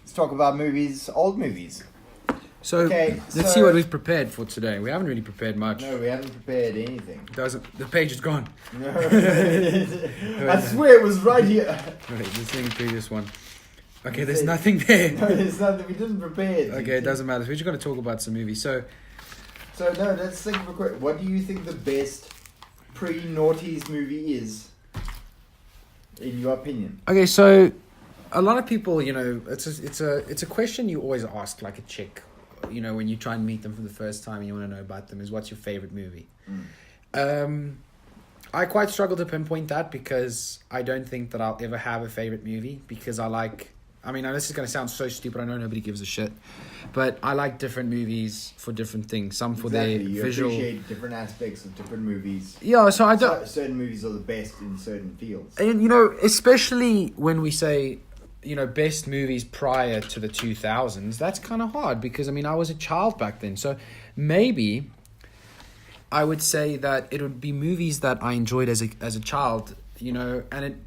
Speaker 2: let's talk about movies, old movies.
Speaker 1: So, let's see what we've prepared for today. We haven't really prepared much.
Speaker 2: No, we haven't prepared anything.
Speaker 1: The page is gone.
Speaker 2: No. I swear it was right here.
Speaker 1: Wait, this thing, previous one. Okay, there's nothing there.
Speaker 2: No, there's nothing. We didn't prepare it.
Speaker 1: Okay, it doesn't matter. So we're just going to talk about some movies. So
Speaker 2: no, let's think of a quick. What do you think the best pre-noughties movie is, in your opinion?
Speaker 1: Okay, so a lot of people, it's a question you always ask, like a chick. When you try and meet them for the first time and you want to know about them, is what's your favorite movie? I quite struggle to pinpoint that because I don't think that I'll ever have a favorite movie because this is going to sound so stupid. I know nobody gives a shit, but I like different movies for different things. Some for their visual. You appreciate
Speaker 2: different aspects of different movies.
Speaker 1: Yeah, so I don't.
Speaker 2: Certain movies are the best in certain fields.
Speaker 1: And especially when we say, best movies prior to the 2000s, that's kind of hard because, I was a child back then. So maybe I would say that it would be movies that I enjoyed as a child, and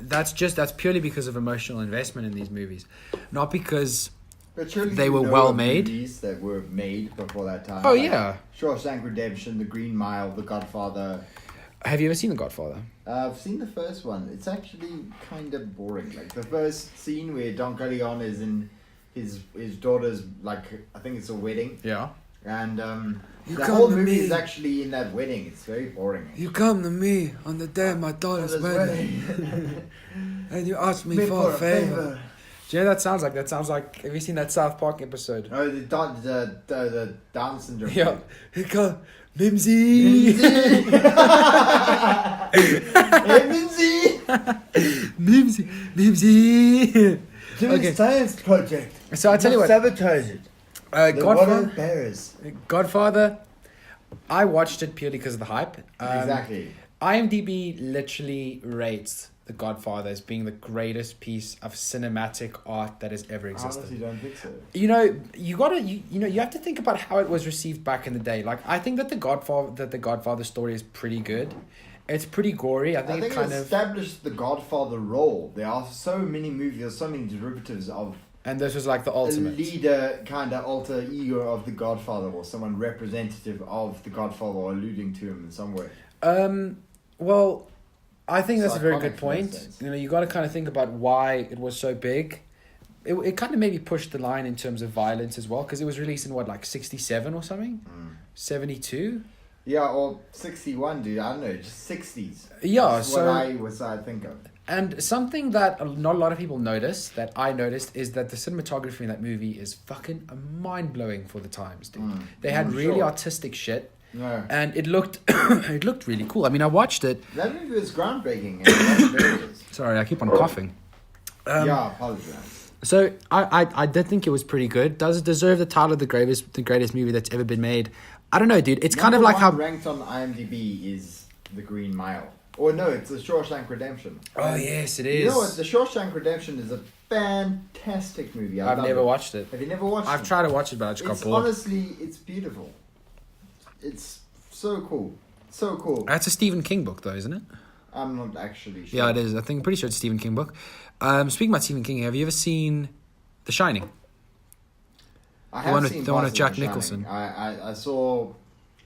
Speaker 1: that's purely because of emotional investment in these movies. Not because they were well made.
Speaker 2: Movies that were made before that time.
Speaker 1: Oh, yeah.
Speaker 2: Shawshank Redemption, The Green Mile, The Godfather.
Speaker 1: Have you ever seen The Godfather?
Speaker 2: I've seen the first one. It's actually kind of boring. Like the first scene where Don Corleone is in his daughter's, like, I think it's a wedding.
Speaker 1: Yeah.
Speaker 2: And the whole movie is actually in that wedding. It's very boring.
Speaker 1: You come to me on the day of my daughter's wedding. And you ask me for a favor. Do you know what that sounds like? That sounds like, have you seen that South Park episode?
Speaker 2: Oh, the Down syndrome.
Speaker 1: Yeah. Here come Mimsy. Mimsy.
Speaker 2: Do a science project.
Speaker 1: So I tell you what.
Speaker 2: Sabotage it.
Speaker 1: Godfather. I watched it purely because of the hype.
Speaker 2: Exactly.
Speaker 1: IMDb literally rates The Godfather as being the greatest piece of cinematic art that has ever existed.
Speaker 2: I honestly don't think so.
Speaker 1: You have to think about how it was received back in the day. Like, I think that the Godfather story is pretty good. It's pretty gory. I think it
Speaker 2: established the Godfather role. There are so many movies, there's so many derivatives of.
Speaker 1: And this was like the ultimate.
Speaker 2: A leader, kind of alter ego of the Godfather, or someone representative of the Godfather, or alluding to him in some way.
Speaker 1: Well, I think that's a very good point. You got to kind of think about why it was so big. It kind of maybe pushed the line in terms of violence as well, because it was released in 67 or something? 72?
Speaker 2: Yeah, or 61, dude. I don't know, just 60s.
Speaker 1: Yeah,
Speaker 2: that's what I think of.
Speaker 1: And something that not a lot of people notice, that I noticed, is that the cinematography in that movie is fucking mind-blowing for the times, dude. They had really artistic shit.
Speaker 2: No.
Speaker 1: And it looked really cool. I watched it.
Speaker 2: That movie was groundbreaking. And
Speaker 1: sorry, I keep on coughing.
Speaker 2: I apologize.
Speaker 1: So I did think it was pretty good. Does it deserve the title of the greatest movie that's ever been made? I don't know, dude. It's kind of like how
Speaker 2: ranked on IMDb is The Green Mile. Or no, it's The Shawshank Redemption.
Speaker 1: Oh yes, it is.
Speaker 2: You know what? The Shawshank Redemption is a fantastic movie.
Speaker 1: I've never watched it.
Speaker 2: Have you never watched it?
Speaker 1: I've tried to watch it, but I just got bored.
Speaker 2: Honestly, it's beautiful. It's so cool. So cool.
Speaker 1: That's a Stephen King book, though, isn't it?
Speaker 2: I'm not actually sure.
Speaker 1: Yeah, it is. I'm pretty sure it's a Stephen King book. Speaking about Stephen King, have you ever seen The Shining? The one with Jack Nicholson.
Speaker 2: I saw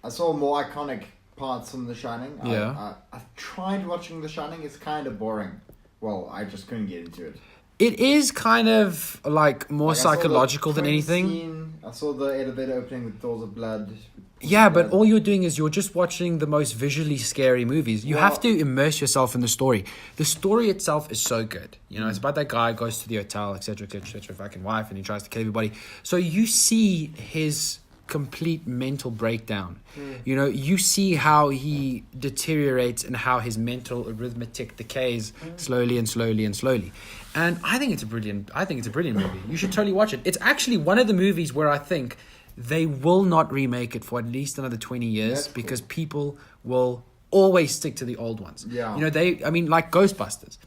Speaker 2: more iconic parts from The Shining.
Speaker 1: Yeah.
Speaker 2: I tried watching The Shining. It's kind of boring. Well, I just couldn't get into it.
Speaker 1: It is kind of like more psychological than anything.
Speaker 2: Scene. I saw the elevator opening with doors of blood.
Speaker 1: Yeah, but all you're doing is you're just watching the most visually scary movies. You have to immerse yourself in the story. The story itself is so good. You know, it's about that guy goes to the hotel, etc., fucking wife, and he tries to kill everybody. So you see his complete mental breakdown. You know, you see how he deteriorates and how his mental arithmetic decays slowly and slowly and slowly. And I think it's a brilliant movie. You should totally watch it. It's actually one of the movies where I think they will not remake it for at least another 20 years because people will always stick to the old ones.
Speaker 2: Yeah.
Speaker 1: You know, like Ghostbusters.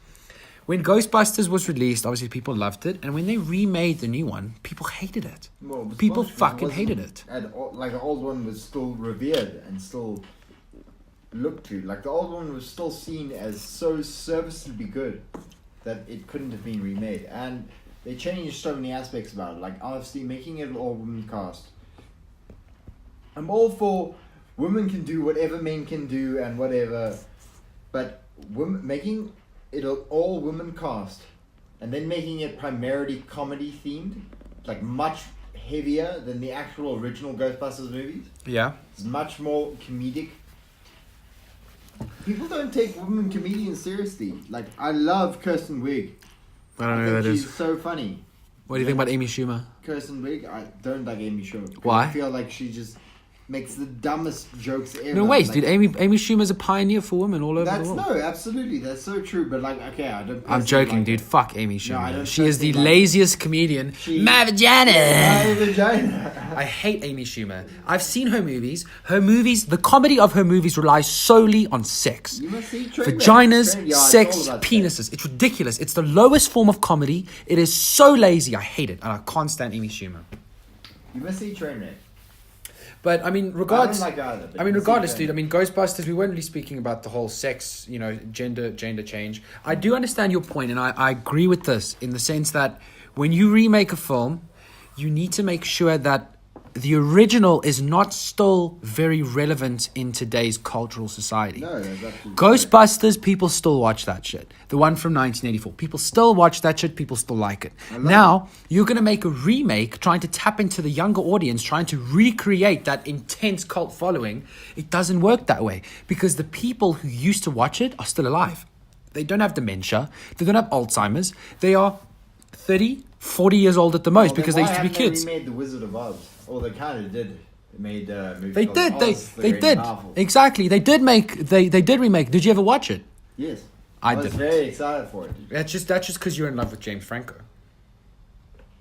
Speaker 1: When Ghostbusters was released, obviously people loved it. And when they remade the new one, people hated it.
Speaker 2: Well,
Speaker 1: people fucking hated it.
Speaker 2: Like the old one was still revered and still looked to. Like the old one was still seen as so serviceably good that it couldn't have been remade. And they changed so many aspects about it. Like obviously making it an all-woman cast. I'm all for women can do whatever men can do and whatever. But making it an all-woman cast and then making it primarily comedy themed, like much heavier than the actual original Ghostbusters movies.
Speaker 1: Yeah.
Speaker 2: It's much more comedic. People don't take women comedians seriously. Like, I love Kirsten Wiig.
Speaker 1: I don't know who that is.
Speaker 2: She's so funny.
Speaker 1: What do you think about Amy Schumer?
Speaker 2: Kirsten Wiig, I don't like Amy Schumer.
Speaker 1: Why?
Speaker 2: I feel like she just makes the dumbest jokes ever.
Speaker 1: No, wait,
Speaker 2: like,
Speaker 1: dude. Amy Schumer's a pioneer for women all over the world.
Speaker 2: No, absolutely. That's so true. But, like, okay, I don't...
Speaker 1: I'm joking,
Speaker 2: like
Speaker 1: dude. Fuck Amy Schumer.
Speaker 2: I don't
Speaker 1: she is the
Speaker 2: like
Speaker 1: laziest comedian. My vagina!
Speaker 2: My vagina!
Speaker 1: I hate Amy Schumer. I've seen her movies. The comedy of her movies relies solely on sex.
Speaker 2: You must see
Speaker 1: Vaginas, sex,
Speaker 2: it's
Speaker 1: penises. It's ridiculous. It's the lowest form of comedy. It is so lazy. I hate it. And I can't stand Amy Schumer.
Speaker 2: You must see Trainwreck.
Speaker 1: But I mean, regardless,
Speaker 2: I don't like either,
Speaker 1: dude. I mean, Ghostbusters. We weren't really speaking about the whole sex, you know, gender change. I do understand your point, and I agree with this in the sense that when you remake a film, you need to make sure that the original is not still very relevant in today's cultural society.
Speaker 2: No, that's absolutely
Speaker 1: Ghostbusters, people still watch that shit. The one from 1984. People still watch that shit. People still like it. Now, you're going to make a remake trying to tap into the younger audience, trying to recreate that intense cult following. It doesn't work that way because the people who used to watch it are still alive. They don't have dementia. They don't have Alzheimer's. They are 30, 40 years old at the most because they used to be kids.
Speaker 2: They remade The Wizard of Oz. Well, they kind of did. They made a movie.
Speaker 1: They
Speaker 2: called
Speaker 1: did.
Speaker 2: Oz,
Speaker 1: They did.
Speaker 2: Powerful.
Speaker 1: Exactly. They did make. They did remake. Did you ever watch it?
Speaker 2: Yes.
Speaker 1: I
Speaker 2: was
Speaker 1: didn't.
Speaker 2: very excited for it.
Speaker 1: That's just because you're in love with James Franco.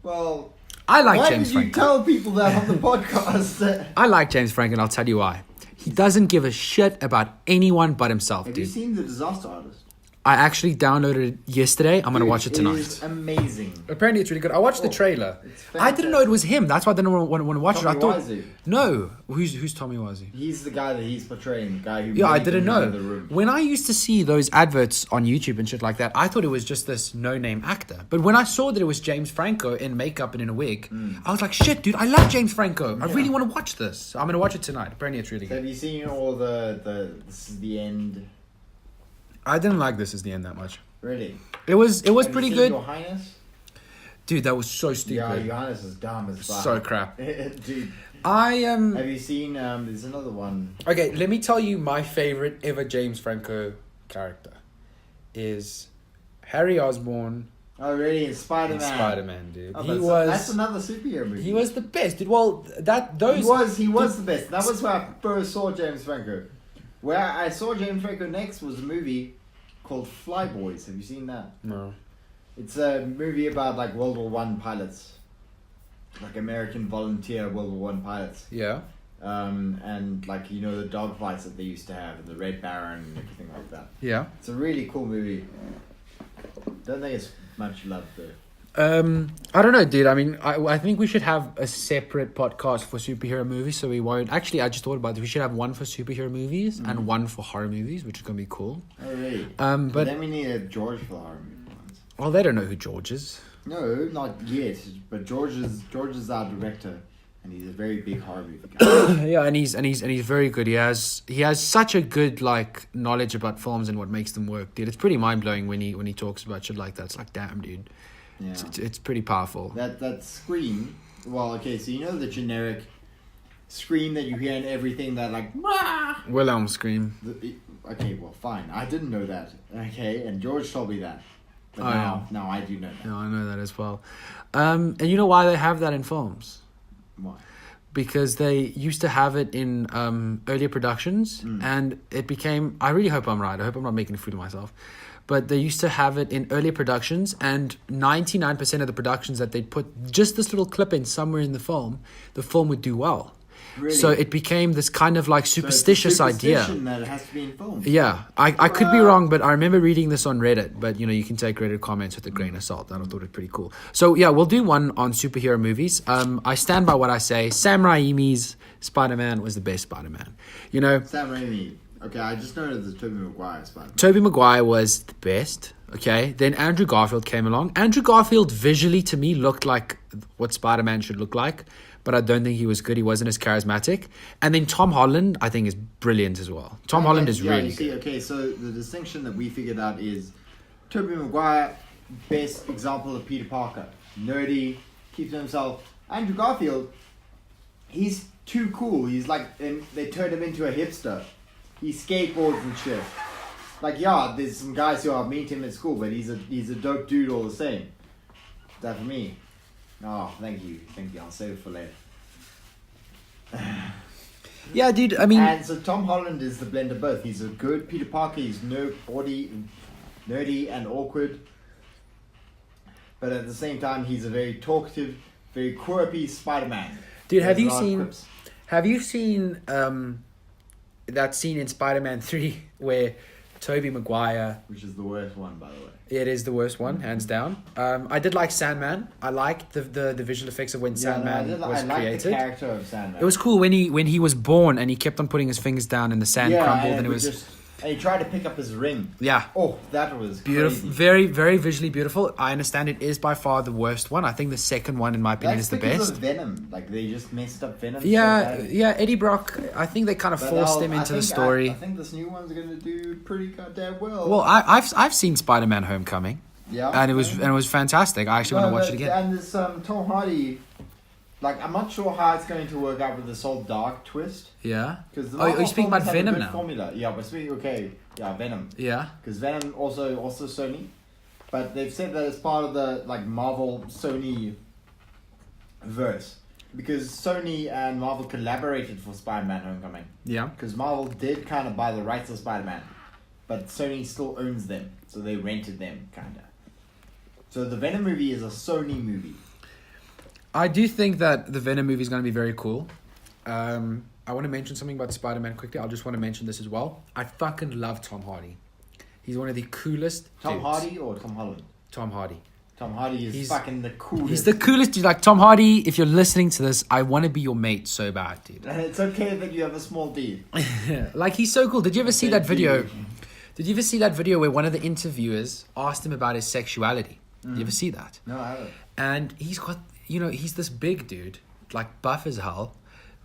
Speaker 2: Well,
Speaker 1: I like James Franco.
Speaker 2: Why did you tell people that on the podcast?
Speaker 1: I like James Franco, and I'll tell you why. He doesn't give a shit about anyone but himself,
Speaker 2: Have
Speaker 1: dude.
Speaker 2: you seen The Disaster Artist?
Speaker 1: I actually downloaded it yesterday. I'm going to watch it tonight.
Speaker 2: It is amazing.
Speaker 1: Apparently it's really good. I watched the trailer. I didn't know it was him. That's why I didn't want to watch it. I thought...
Speaker 2: Wiseau.
Speaker 1: No. Who's Tommy Wiseau?
Speaker 2: He's the guy that he's portraying. The guy who...
Speaker 1: Yeah, I didn't know.
Speaker 2: The room.
Speaker 1: When I used to see those adverts on YouTube and shit like that, I thought it was just this no-name actor. But when I saw that it was James Franco in makeup and in a wig, I was like, shit, dude, I love James Franco. I really want to watch this. I'm going to watch it tonight. Apparently it's really
Speaker 2: So
Speaker 1: good.
Speaker 2: have you seen all the This Is the End?
Speaker 1: I didn't like This Is the End that much.
Speaker 2: Really?
Speaker 1: It was
Speaker 2: Have
Speaker 1: pretty
Speaker 2: you seen
Speaker 1: good.
Speaker 2: Your Highness?
Speaker 1: Dude, that was so stupid.
Speaker 2: Yeah, Your Highness is dumb as fuck.
Speaker 1: So crap.
Speaker 2: Dude.
Speaker 1: Have
Speaker 2: you seen, there's another one.
Speaker 1: Okay, let me tell you my favorite ever James Franco character is Harry Osborn.
Speaker 2: Oh, really? In Spider-Man.
Speaker 1: Spider-Man, dude.
Speaker 2: Oh, that's another superhero movie.
Speaker 1: He was the best, dude. Well,
Speaker 2: He was the best. That was where I first saw James Franco. Where I saw James Franco next was a movie called Flyboys. Have you seen that?
Speaker 1: No.
Speaker 2: It's a movie about like World War I pilots, like American volunteer World War I pilots.
Speaker 1: Yeah.
Speaker 2: And like the dogfights that they used to have, and the Red Baron and everything like that.
Speaker 1: Yeah.
Speaker 2: It's a really cool movie. Don't think it's much loved though.
Speaker 1: I don't know, dude. I mean, I think we should have a separate podcast for superhero movies, so we won't. Actually, I just thought about it. We should have one for superhero movies and one for horror movies, which is gonna be cool.
Speaker 2: Oh, really?
Speaker 1: But
Speaker 2: then we need a George for the horror movie ones.
Speaker 1: Well, they don't know who George is.
Speaker 2: No, not yet. But George is our director, and he's a very big horror movie guy.
Speaker 1: Yeah, and he's very good. He has such a good knowledge about films and what makes them work, dude. It's pretty mind blowing when he talks about shit like that. It's like, damn, dude. Yeah. It's pretty powerful.
Speaker 2: That scream. Well, okay, so you know the generic scream that you hear in everything that
Speaker 1: Wilhelm scream.
Speaker 2: Okay, well, fine. I didn't know that. Okay, and George told me that. But now I do know that.
Speaker 1: No, I know that as well. And you know why they have that in films?
Speaker 2: Why?
Speaker 1: Because they used to have it in earlier productions, and it became... I really hope I'm right. I hope I'm not making a fool of myself. But they used to have it in earlier productions, and 99% of the productions that they'd put just this little clip in somewhere in the film would do well.
Speaker 2: Really?
Speaker 1: So it became this kind of superstitious idea.
Speaker 2: That it has to be in film.
Speaker 1: Yeah, I could be wrong, but I remember reading this on Reddit. But you can take Reddit comments with a grain of salt. I thought it pretty cool. So yeah, we'll do one on superhero movies. I stand by what I say. Sam Raimi's Spider-Man was the best Spider-Man.
Speaker 2: Sam Raimi. Okay, I just noted the Tobey Maguire Spider-Man.
Speaker 1: Tobey Maguire was the best. Okay, then Andrew Garfield came along. Andrew Garfield visually to me looked like what Spider-Man should look like, but I don't think he was good. He wasn't as charismatic. And then Tom Holland, I think, is brilliant as well. Tom Holland is really good.
Speaker 2: Okay, so the distinction that we figured out is Tobey Maguire, best example of Peter Parker. Nerdy, keeps to himself. Andrew Garfield, he's too cool. He's they turned him into a hipster. He skateboards and shit. There's some guys who I've met him at school, but he's a dope dude all the same. That for me. Oh, thank you. I'll save it for later.
Speaker 1: Yeah, dude. I mean,
Speaker 2: and so Tom Holland is the blend of both. He's a good Peter Parker. He's nerdy and awkward, but at the same time, he's a very talkative, very quirky Spider-Man.
Speaker 1: Dude, have you seen that scene in Spider-Man 3 where Tobey Maguire...
Speaker 2: Which is the worst one, by the way.
Speaker 1: It is the worst one, hands down. I did like Sandman. I liked the visual effects of when Sandman was created. I liked the
Speaker 2: character of Sandman.
Speaker 1: It was cool when he was born and he kept on putting his fingers down and the sand crumbled and it was...
Speaker 2: And he tried to pick up his ring.
Speaker 1: Yeah.
Speaker 2: Oh, that was
Speaker 1: beautiful.
Speaker 2: Crazy.
Speaker 1: Very, very visually beautiful. I understand it is by far the worst one. I think the second one, in my opinion, is the best.
Speaker 2: That's because of Venom. They just messed up Venom.
Speaker 1: Yeah, Eddie Brock. I think they kind of forced him into the story.
Speaker 2: I think this new one's going to do pretty goddamn well.
Speaker 1: Well, I've seen Spider-Man: Homecoming.
Speaker 2: Yeah.
Speaker 1: And it was fantastic. I actually want to watch it again.
Speaker 2: And there's Tom Hardy. I'm not sure how it's going to work out with this whole dark twist.
Speaker 1: Yeah. Are you speaking about Venom now?
Speaker 2: Formula. Yeah, we're speaking. Okay. Yeah, Venom.
Speaker 1: Yeah.
Speaker 2: Because Venom also Sony, but they've said that it's part of the Marvel Sony verse because Sony and Marvel collaborated for Spider-Man: Homecoming.
Speaker 1: Yeah.
Speaker 2: Because Marvel did kind of buy the rights of Spider-Man, but Sony still owns them, so they rented them kind of. So the Venom movie is a Sony movie.
Speaker 1: I do think that the Venom movie is going to be very cool. I want to mention something about Spider-Man quickly. I just want to mention this as well. I fucking love Tom Hardy. He's one of the coolest
Speaker 2: Tom
Speaker 1: dudes.
Speaker 2: Hardy or Tom Holland?
Speaker 1: Tom Hardy.
Speaker 2: Tom Hardy is fucking the coolest.
Speaker 1: He's the coolest dude. Tom Hardy, if you're listening to this, I want to be your mate so bad, dude.
Speaker 2: And it's okay that you have a small D.
Speaker 1: He's so cool. Did you ever see that video? Did you ever see that video where one of the interviewers asked him about his sexuality? Did you ever see that?
Speaker 2: No, I haven't.
Speaker 1: And he's got, he's this big dude, buff as hell,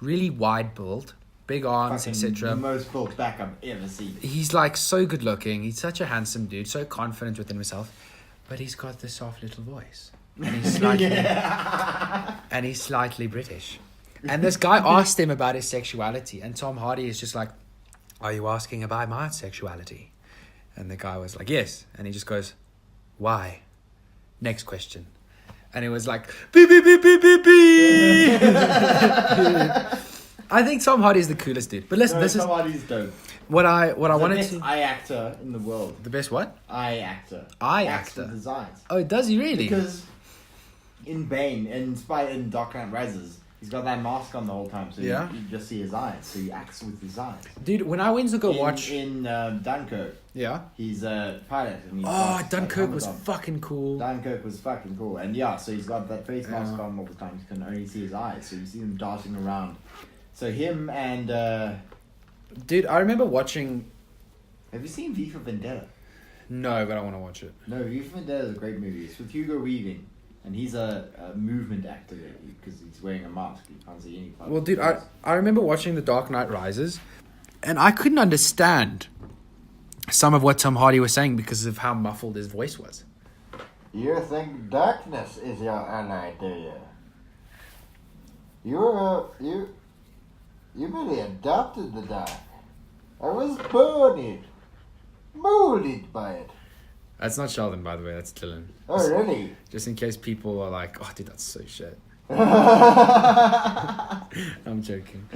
Speaker 1: really wide build, big arms, etc.
Speaker 2: The most built back I've ever seen.
Speaker 1: He's so good looking. He's such a handsome dude, so confident within himself, but he's got this soft little voice, and he's slightly British. And this guy asked him about his sexuality, and Tom Hardy is just like, "Are you asking about my sexuality?" And the guy was like, "Yes," and he just goes, "Why?" Next question. And it was beep, beep, beep, beep, beep, beep. I think Tom Hardy is the coolest dude. But listen,
Speaker 2: Tom Hardy's dope.
Speaker 1: What I wanted
Speaker 2: to...
Speaker 1: The
Speaker 2: best eye actor in the world.
Speaker 1: The best what?
Speaker 2: Eye actor.
Speaker 1: Eye actor?
Speaker 2: Designs.
Speaker 1: Oh, does he really?
Speaker 2: Because in Bane, in Dark Knight Rises, he's got that mask on the whole time. So you just see his eyes. So he acts with his eyes.
Speaker 1: Dude, when I went to go watch...
Speaker 2: In Dunkirk.
Speaker 1: Yeah?
Speaker 2: He's a pilot. And
Speaker 1: Dunkirk was fucking cool.
Speaker 2: Dunkirk was fucking cool. And so he's got that face mask on all the time. You can only see his eyes. So you see him darting around. So him and...
Speaker 1: Dude, I remember watching...
Speaker 2: Have you seen V for Vendetta?
Speaker 1: No, but I want to watch it.
Speaker 2: No, V for Vendetta is a great movie. It's with Hugo Weaving. And he's a movement actor because he's wearing a mask. You can't see any part.
Speaker 1: Well, dude, I remember watching The Dark Knight Rises, and I couldn't understand some of what Tom Hardy was saying because of how muffled his voice was.
Speaker 3: You think darkness is your ally, do you? You really adopted the dark. I was born it, molded by it.
Speaker 1: That's not Sheldon, by the way. That's Dylan.
Speaker 3: Oh, really?
Speaker 1: Just in case people are like, oh, dude, that's so shit. I'm joking.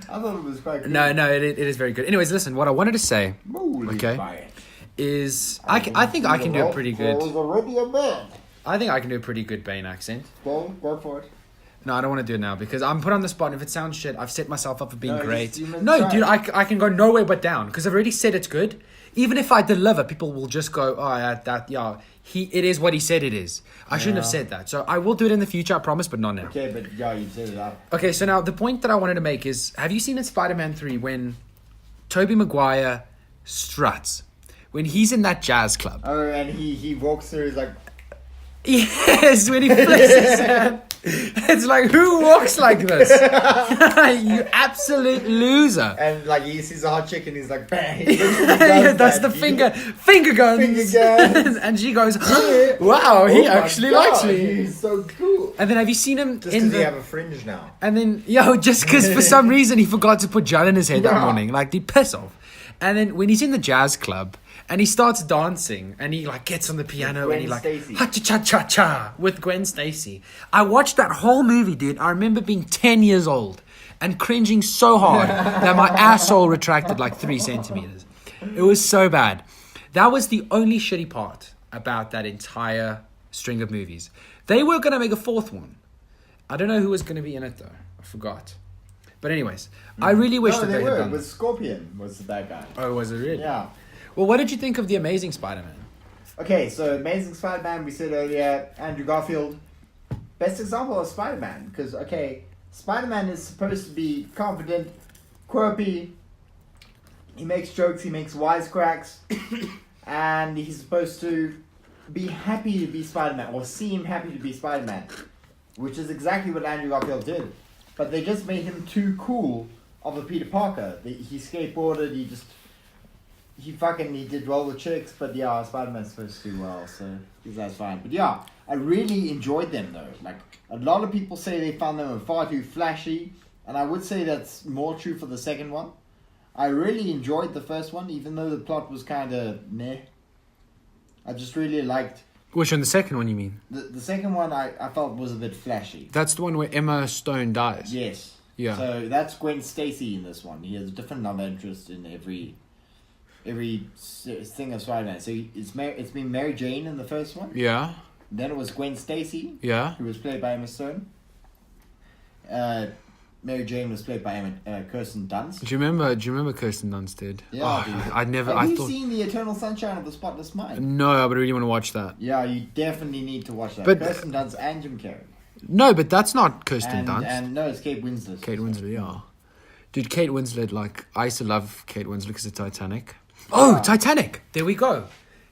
Speaker 2: I thought it was quite good.
Speaker 1: No, it is very good. Anyways, listen, what I wanted to say, is I think I can do a pretty good...
Speaker 3: I was already a man.
Speaker 1: I think I can do a pretty good Bane accent.
Speaker 3: Go for it.
Speaker 1: No, I don't want to do it now because I'm put on the spot. And if it sounds shit, I've set myself up for being great.
Speaker 2: No,
Speaker 1: dude, I can go nowhere but down because I've already said it's good. Even if I deliver, people will just go, oh, it is what he said it is. I shouldn't have said that. So I will do it in the future, I promise, but not now.
Speaker 2: Okay, but yeah, you set it up.
Speaker 1: Okay, so now the point that I wanted to make is, have you seen in Spider-Man 3 when Tobey Maguire struts? When he's in that jazz club.
Speaker 2: Oh, and he walks through, he's like...
Speaker 1: Yes, when he flicks his hand. It's like, who walks like this? You absolute loser.
Speaker 2: And like he sees a hot chick and he's like, bang.
Speaker 1: Yeah, that's the finger guns. And she goes, wow, he actually likes me.
Speaker 2: He's so cool.
Speaker 1: And then have you seen him
Speaker 2: just because he have a fringe now?
Speaker 1: And then, just because for some reason he forgot to put gel in his head that morning. Like, dude, piss off. And then when he's in the jazz club and he starts dancing and he like gets on the piano and he like ha-cha-cha-cha-cha with Gwen Stacy. I watched that whole movie, dude. I remember being 10 years old and cringing so hard that my asshole retracted like 3 centimeters. It was so bad. That was the only shitty part about that entire string of movies. They were going to make a 4th one. I don't know who was going to be in it though. I forgot. But anyways, I really wish that they had done...
Speaker 2: It was Scorpion was the bad guy.
Speaker 1: Oh, was it really?
Speaker 2: Yeah.
Speaker 1: Well, what did you think of The Amazing Spider-Man?
Speaker 2: Okay, so Amazing Spider-Man, we said earlier, Andrew Garfield. Best example of Spider-Man. Because, okay, Spider-Man is supposed to be confident, quirky. He makes jokes, he makes wisecracks. And he's supposed to be happy to be Spider-Man. Or seem happy to be Spider-Man. Which is exactly what Andrew Garfield did. But they just made him too cool of a Peter Parker. He skateboarded, he did well with chicks, but yeah, Spider-Man's supposed to do well, so that's fine. But yeah, I really enjoyed them though. Like, a lot of people say they found them far too flashy, and I would say that's more true for the second one. I really enjoyed the first one, even though the plot was kind of meh. I just really liked...
Speaker 1: Which one, the second one you mean?
Speaker 2: The second one I felt was a bit flashy.
Speaker 1: That's the one where Emma Stone dies?
Speaker 2: Yes.
Speaker 1: Yeah.
Speaker 2: So that's Gwen Stacy in this one. He has a different love interest in every thing of Spider-Man. So it's been Mary Jane in the first one.
Speaker 1: Yeah.
Speaker 2: Then it was Gwen Stacy.
Speaker 1: Yeah.
Speaker 2: Who was played by Emma Stone. Mary Jane was played by Kirsten Dunst.
Speaker 1: Do you remember Kirsten Dunst, dude?
Speaker 2: Yeah, dude.
Speaker 1: Have
Speaker 2: you seen The Eternal Sunshine of the Spotless Mind?
Speaker 1: No, but I really want to watch that.
Speaker 2: Yeah, you definitely need to watch that.
Speaker 1: But
Speaker 2: Kirsten Dunst and Jim Carrey.
Speaker 1: No, but that's not Kirsten Dunst.
Speaker 2: And no, it's Kate Winslet.
Speaker 1: Kate Winslet, yeah. Dude, Kate Winslet, like, I used to love Kate Winslet because of Titanic. Oh, yeah. Titanic! There we go.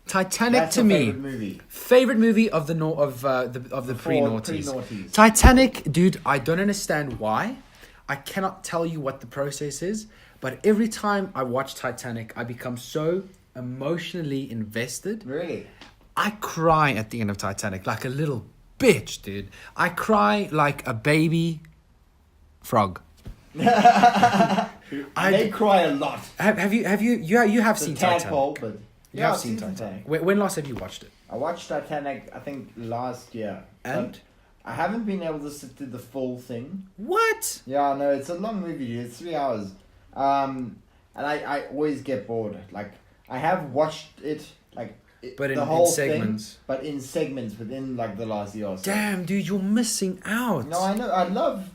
Speaker 1: Titanic
Speaker 2: that's
Speaker 1: to me.
Speaker 2: Favorite movie
Speaker 1: of the pre-noughties.
Speaker 2: Pre-noughties.
Speaker 1: Titanic, dude, I don't understand why. I cannot tell you what the process is, but every time I watch Titanic, I become so emotionally invested.
Speaker 2: Really?
Speaker 1: I cry at the end of Titanic like a little bitch, dude. I cry like a baby frog.
Speaker 2: They cry a lot.
Speaker 1: Have you seen
Speaker 2: tadpole,
Speaker 1: Titanic?
Speaker 2: But
Speaker 1: You have seen Titanic. When last have you watched it?
Speaker 2: I watched Titanic, I think, last year.
Speaker 1: And?
Speaker 2: I haven't been able to sit through the full thing.
Speaker 1: What?
Speaker 2: Yeah, no, it's a long movie, dude. It's 3 hours. And I always get bored. Like, I have watched it, like,
Speaker 1: but
Speaker 2: the whole
Speaker 1: segments.
Speaker 2: Thing, but in segments within, like, the last year or so.
Speaker 1: Damn, dude, you're missing out.
Speaker 2: No, I know. I love...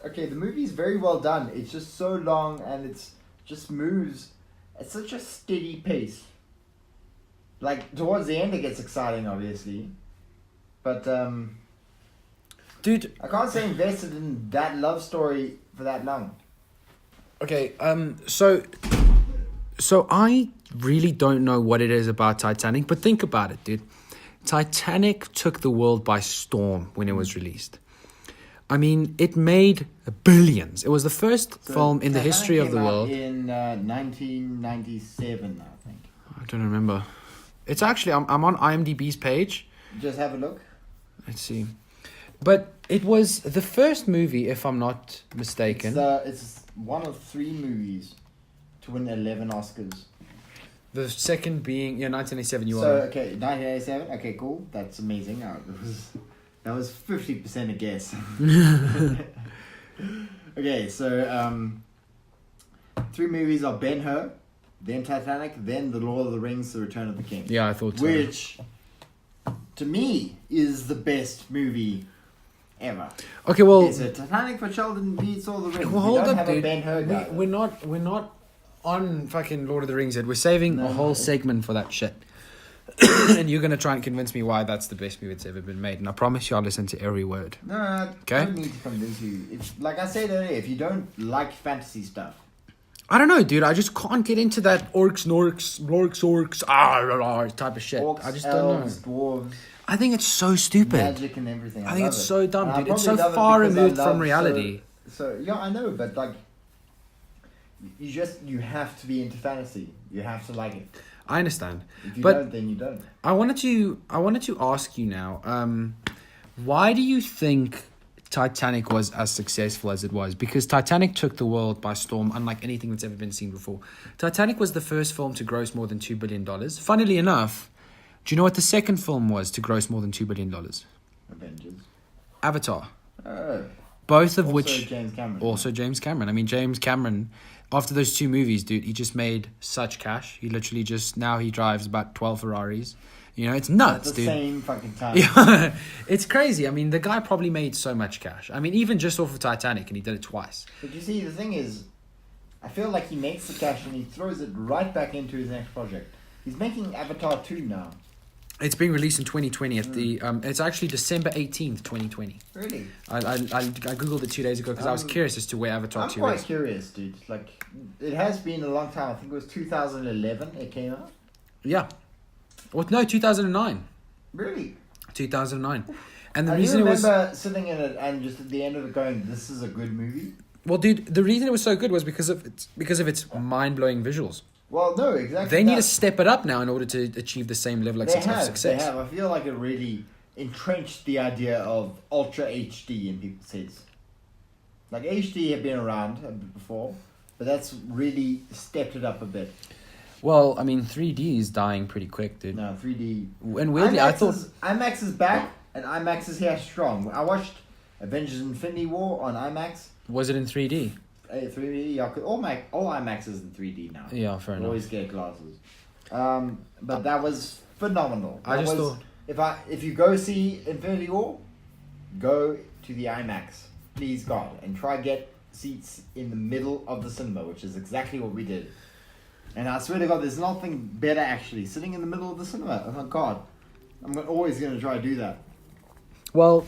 Speaker 2: Okay, the movie's very well done. It's just so long and it's just moves at such a steady pace. Like, towards the end it gets exciting, obviously. But,
Speaker 1: dude,
Speaker 2: I can't say invested in that love story for that long.
Speaker 1: Okay, so So I really don't know what it is about Titanic, but think about it, dude. Titanic took the world by storm when it was released. I mean, it made billions. It was the first film in the history of the world.
Speaker 2: In 1997, I think.
Speaker 1: I don't remember. It's actually, I'm on IMDb's page.
Speaker 2: Just have a look.
Speaker 1: Let's see. But it was the first movie, if I'm not mistaken.
Speaker 2: It's one of 3 movies to win 11 Oscars.
Speaker 1: The second being 1987.
Speaker 2: Okay, 1987. Okay, cool. That's amazing. That was 50% a guess. Okay, so 3 movies are Ben-Hur, then Titanic, then The Lord of the Rings: The Return of the King.
Speaker 1: Yeah, I thought so.
Speaker 2: Which, to me, is the best movie ever.
Speaker 1: Okay, well,
Speaker 2: it's a Titanic for Sheldon beats all the rings.
Speaker 1: Well, hold up,
Speaker 2: have
Speaker 1: dude.
Speaker 2: A Ben-Hur guy.
Speaker 1: We're not on fucking Lord of the Rings yet. We're saving a whole segment for that shit. And you're gonna try and convince me why that's the best movie that's ever been made. And I promise you, I'll listen to every word.
Speaker 2: No,
Speaker 1: okay?
Speaker 2: I don't need to convince you. If, like I said earlier, if you don't like fantasy stuff,
Speaker 1: I don't know, dude. I just can't get into that orcs type of shit.
Speaker 2: Orcs,
Speaker 1: I just
Speaker 2: elves,
Speaker 1: don't know.
Speaker 2: Dwarves,
Speaker 1: I think it's so stupid.
Speaker 2: Magic and everything.
Speaker 1: I think it's so dumb,
Speaker 2: and
Speaker 1: dude. It's so far removed from reality.
Speaker 2: So yeah, I know, but like, you have to be into fantasy. You have to like it.
Speaker 1: I understand.
Speaker 2: If you
Speaker 1: but
Speaker 2: don't, then you don't.
Speaker 1: I wanted to ask you now. Why do you think Titanic was as successful as it was? Because Titanic took the world by storm, unlike anything that's ever been seen before. Titanic was the first film to gross more than $2 billion. Funnily enough, do you know what the second film was to gross more than $2 billion?
Speaker 2: Avengers.
Speaker 1: Avatar.
Speaker 2: Oh.
Speaker 1: Both of
Speaker 2: Also
Speaker 1: which...
Speaker 2: James Cameron.
Speaker 1: Also James Cameron. I mean, James Cameron, after those 2 movies, dude, he just made such cash. He literally now he drives about 12 Ferraris. You know, it's nuts,
Speaker 2: At the
Speaker 1: dude.
Speaker 2: same fucking time.
Speaker 1: Yeah, it's crazy. I mean, the guy probably made so much cash. I mean, even just off of Titanic, and he did it twice.
Speaker 2: But you see, the thing is, I feel like he makes the cash and he throws it right back into his next project. He's making Avatar 2 now.
Speaker 1: It's being released in 2020 at the... it's actually December 18th, 2020.
Speaker 2: Really?
Speaker 1: I Googled it 2 days ago because I was curious as to where Avatar 2 is.
Speaker 2: I'm quite curious, dude. Like, it has been a long time. I think it was 2011 it came out.
Speaker 1: Yeah. Well, no, 2009.
Speaker 2: Really?
Speaker 1: 2009. And the
Speaker 2: I
Speaker 1: reason it was...
Speaker 2: remember sitting in it and just at the end of it going, this is a good movie.
Speaker 1: Well, dude, the reason it was so good was because of its mind-blowing visuals.
Speaker 2: Well, no, exactly.
Speaker 1: They need to step it up now in order to achieve the same level of success.
Speaker 2: They have. I feel like it really entrenched the idea of Ultra HD in people's heads. Like, HD had been around before, but that's really stepped it up a bit.
Speaker 1: Well, I mean, 3D is dying pretty quick, dude.
Speaker 2: No, 3D.
Speaker 1: And weirdly, I thought...
Speaker 2: IMAX is back, and IMAX is here strong. I watched Avengers Infinity War on IMAX.
Speaker 1: Was it in 3D?
Speaker 2: 3D, yeah, all IMAX is in 3D now.
Speaker 1: Yeah, fair enough.
Speaker 2: Always get glasses. But that was phenomenal.
Speaker 1: I just thought...
Speaker 2: If you go see Infinity War, go to the IMAX, please God, and try get seats in the middle of the cinema, which is exactly what we did. And I swear to God, there's nothing better actually, sitting in the middle of the cinema. Oh my God, I'm always going to try to do that.
Speaker 1: Well...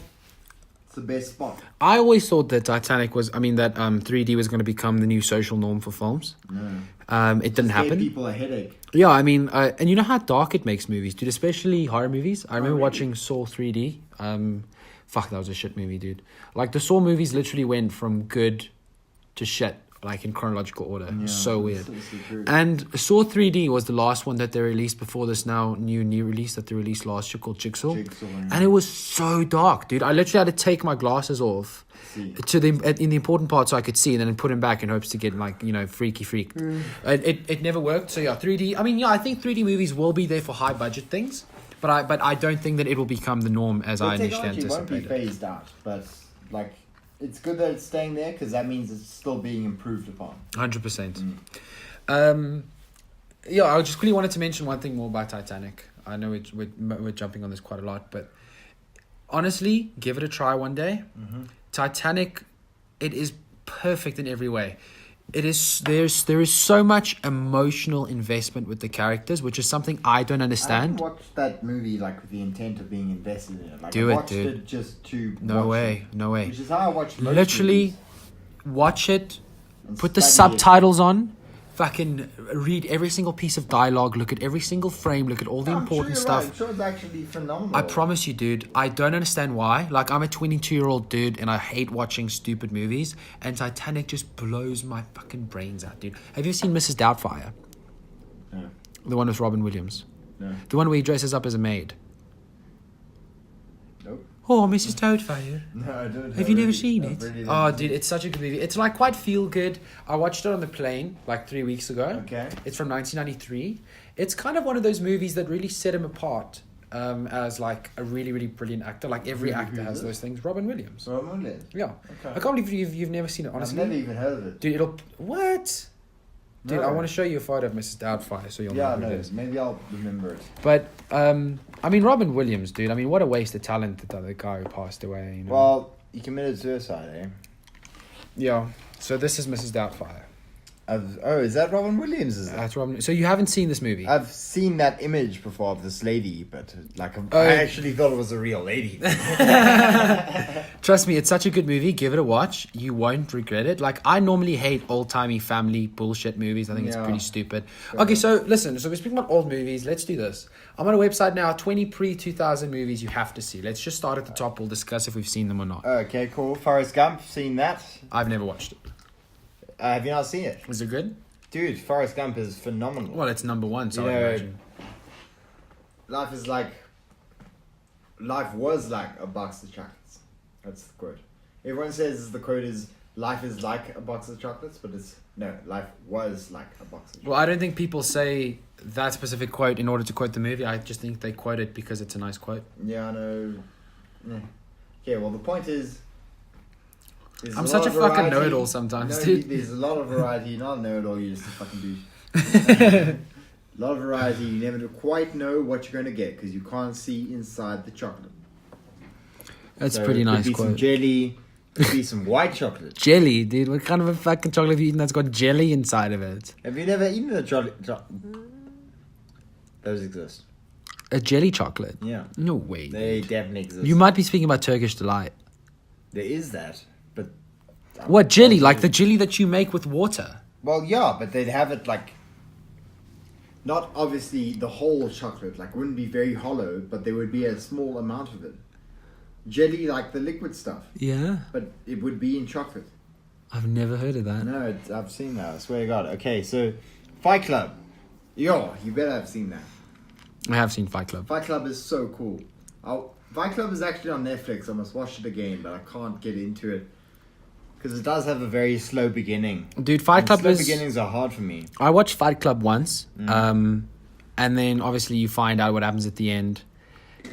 Speaker 2: It's the best spot.
Speaker 1: I always thought that Titanic was... I mean, that 3D was going to become the new social norm for films.
Speaker 2: No.
Speaker 1: It didn't happen.
Speaker 2: People a headache.
Speaker 1: Yeah, I mean... and you know how dark it makes movies, dude? Especially horror movies. I remember watching Saw 3D. Fuck, that was a shit movie, dude. Like, the Saw movies literally went from good to shit, like in chronological order.
Speaker 2: Yeah,
Speaker 1: so weird.
Speaker 2: So true.
Speaker 1: And Saw 3D was the last one that they released before this new release that they released last year called Jigsaw. Yeah. And it was so dark, dude. I literally had to take my glasses off in the important part so I could see, and then put them back in hopes to get, like, you know, freaky. It never worked. So yeah, 3D. I mean, yeah, I think 3D movies will be there for high budget things, but I don't think that it will become the norm as I initially anticipated.
Speaker 2: It won't be phased out, but like, it's good that it's staying there because that means it's still being improved upon.
Speaker 1: 100%. Yeah, I just quickly wanted to mention one thing more about Titanic. I know we're jumping on this quite a lot, but honestly, give it a try one day. Titanic, it is perfect in every way. There is so much emotional investment with the characters, which is something I don't understand.
Speaker 2: I didn't watch that movie like with the intent of being invested in it. Like,
Speaker 1: Do
Speaker 2: I
Speaker 1: it,
Speaker 2: watched
Speaker 1: dude.
Speaker 2: it just to
Speaker 1: No
Speaker 2: watch
Speaker 1: way.
Speaker 2: it, which is how I watch most
Speaker 1: Literally,
Speaker 2: movies
Speaker 1: watch it,
Speaker 2: and
Speaker 1: put the
Speaker 2: study it.
Speaker 1: subtitles on, fucking read every single piece of dialogue, look at every single frame, look at all the important stuff.
Speaker 2: Right. I'm sure it's actually phenomenal.
Speaker 1: I promise you, dude, I don't understand why. Like, I'm a 22-year-old dude, and I hate watching stupid movies, and Titanic just blows my fucking brains out, dude. Have you seen Mrs. Doubtfire?
Speaker 2: No.
Speaker 1: The one with Robin Williams?
Speaker 2: No.
Speaker 1: The one where he dresses up as a maid?
Speaker 2: Nope.
Speaker 1: Oh, Mrs. Doubtfire.
Speaker 2: No, I don't.
Speaker 1: Have you never seen it? Oh, dude, it's such a good movie. It's like quite feel good. I watched it on the plane like 3 weeks ago.
Speaker 2: Okay.
Speaker 1: It's from 1993. It's kind of one of those movies that really set him apart as like a really, really brilliant actor. Like every actor has those things. Robin Williams.
Speaker 2: Robin Williams.
Speaker 1: Yeah.
Speaker 2: Okay.
Speaker 1: I can't believe you've never seen it, honestly.
Speaker 2: I've never even heard of it.
Speaker 1: Dude, what? Dude,
Speaker 2: No.
Speaker 1: I want to show you a photo of Mrs. Doubtfire so you'll know who it is.
Speaker 2: Maybe I'll remember it.
Speaker 1: But, I mean, Robin Williams, dude. I mean, what a waste of talent that the guy who passed away, you know?
Speaker 2: Well, he committed suicide, eh?
Speaker 1: Yeah. So this is Mrs. Doubtfire.
Speaker 2: Is that Robin Williams? Is it?
Speaker 1: That's Robin. So you haven't seen this movie?
Speaker 2: I've seen that image before of this lady, but I actually thought it was a real lady.
Speaker 1: Trust me, it's such a good movie. Give it a watch. You won't regret it. Like, I normally hate old-timey family bullshit movies. I think it's pretty stupid. Okay, so listen. So we're speaking about old movies. Let's do this. I'm on a website now. 20 pre-2000 movies you have to see. Let's just start at the top. We'll discuss if we've seen them or not.
Speaker 2: Okay, cool. Forrest Gump, seen that?
Speaker 1: I've never watched it.
Speaker 2: Have you not seen it?
Speaker 1: Is it good?
Speaker 2: Dude, Forrest Gump is phenomenal.
Speaker 1: Well, it's number one, so
Speaker 2: You
Speaker 1: I
Speaker 2: know,
Speaker 1: imagine.
Speaker 2: Life was like a box of chocolates. That's the quote. Everyone says the quote is, life is like a box of chocolates, but life was like a box of chocolates.
Speaker 1: Well, I don't think people say that specific quote in order to quote the movie. I just think they quote it because it's a nice quote.
Speaker 2: Yeah, I know. Yeah. Okay, well, the point is...
Speaker 1: I'm such a fucking know-it-all sometimes, dude.
Speaker 2: There's a lot of variety. You're not a know-it-all, you're just a fucking douche. A lot of variety. You never quite know what you're going to get because you can't see inside the chocolate.
Speaker 1: That's a pretty nice
Speaker 2: Could be
Speaker 1: quote.
Speaker 2: some jelly. Could be some white chocolate.
Speaker 1: Jelly, dude. What kind of a fucking chocolate have you eaten that's got jelly inside of it?
Speaker 2: Have you never eaten a chocolate? Those exist.
Speaker 1: A jelly chocolate?
Speaker 2: Yeah.
Speaker 1: No way.
Speaker 2: They definitely exist.
Speaker 1: You might be speaking about Turkish Delight.
Speaker 2: There is that, but...
Speaker 1: What jelly? Like the jelly that you make with water?
Speaker 2: Well, yeah, but they'd have it like... Not obviously the whole chocolate, like wouldn't be very hollow, but there would be a small amount of it. Jelly, like the liquid stuff.
Speaker 1: Yeah.
Speaker 2: But it would be in chocolate.
Speaker 1: I've never heard of that.
Speaker 2: No, I've seen that, I swear to God. Okay, so Fight Club. Yo, you better have seen that.
Speaker 1: I have seen Fight Club.
Speaker 2: Fight Club is so cool. Fight Club is actually on Netflix. I must watch it again, but I can't get into it. Because it does have a very slow beginning.
Speaker 1: Dude, Fight Club
Speaker 2: slow beginnings are hard for me.
Speaker 1: I watched Fight Club once, and then obviously you find out what happens at the end,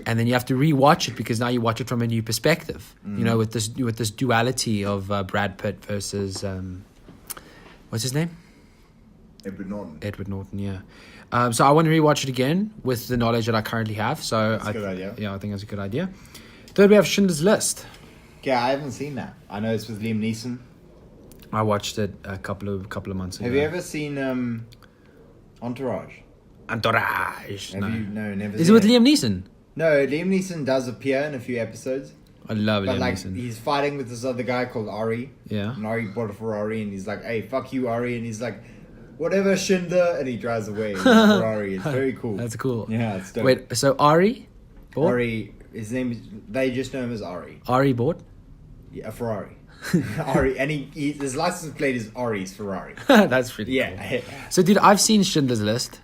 Speaker 1: and then you have to rewatch it because now you watch it from a new perspective. You know, with this duality of Brad Pitt versus what's his name? Edward Norton. Yeah. So I want to rewatch it again with the knowledge that I currently have. So
Speaker 2: That's a good idea.
Speaker 1: Yeah, I think that's a good idea. Third, we have Schindler's List.
Speaker 2: Yeah, I haven't seen that. I know it's with Liam Neeson.
Speaker 1: I watched it a couple of months ago.
Speaker 2: Have you ever seen Entourage?
Speaker 1: Entourage.
Speaker 2: Have you? No, never.
Speaker 1: Is it with Liam Neeson?
Speaker 2: No, Liam Neeson does appear in a few episodes.
Speaker 1: I love
Speaker 2: But
Speaker 1: Liam
Speaker 2: like,
Speaker 1: Neeson.
Speaker 2: he's fighting with this other guy called Ari.
Speaker 1: Yeah.
Speaker 2: And Ari bought a Ferrari, and he's like, "Hey, fuck you, Ari!" And he's like, "Whatever, Schindler," and he drives away. In the Ferrari. It's very cool.
Speaker 1: That's cool.
Speaker 2: Yeah, it's dope.
Speaker 1: Wait, so Ari? Bought?
Speaker 2: Ari, his name is. They just know him as Ari.
Speaker 1: Ari bought?
Speaker 2: Yeah, a Ferrari. Ari, and his license plate is Ari's Ferrari.
Speaker 1: That's pretty cool.
Speaker 2: Yeah.
Speaker 1: So, dude, I've seen Schindler's List.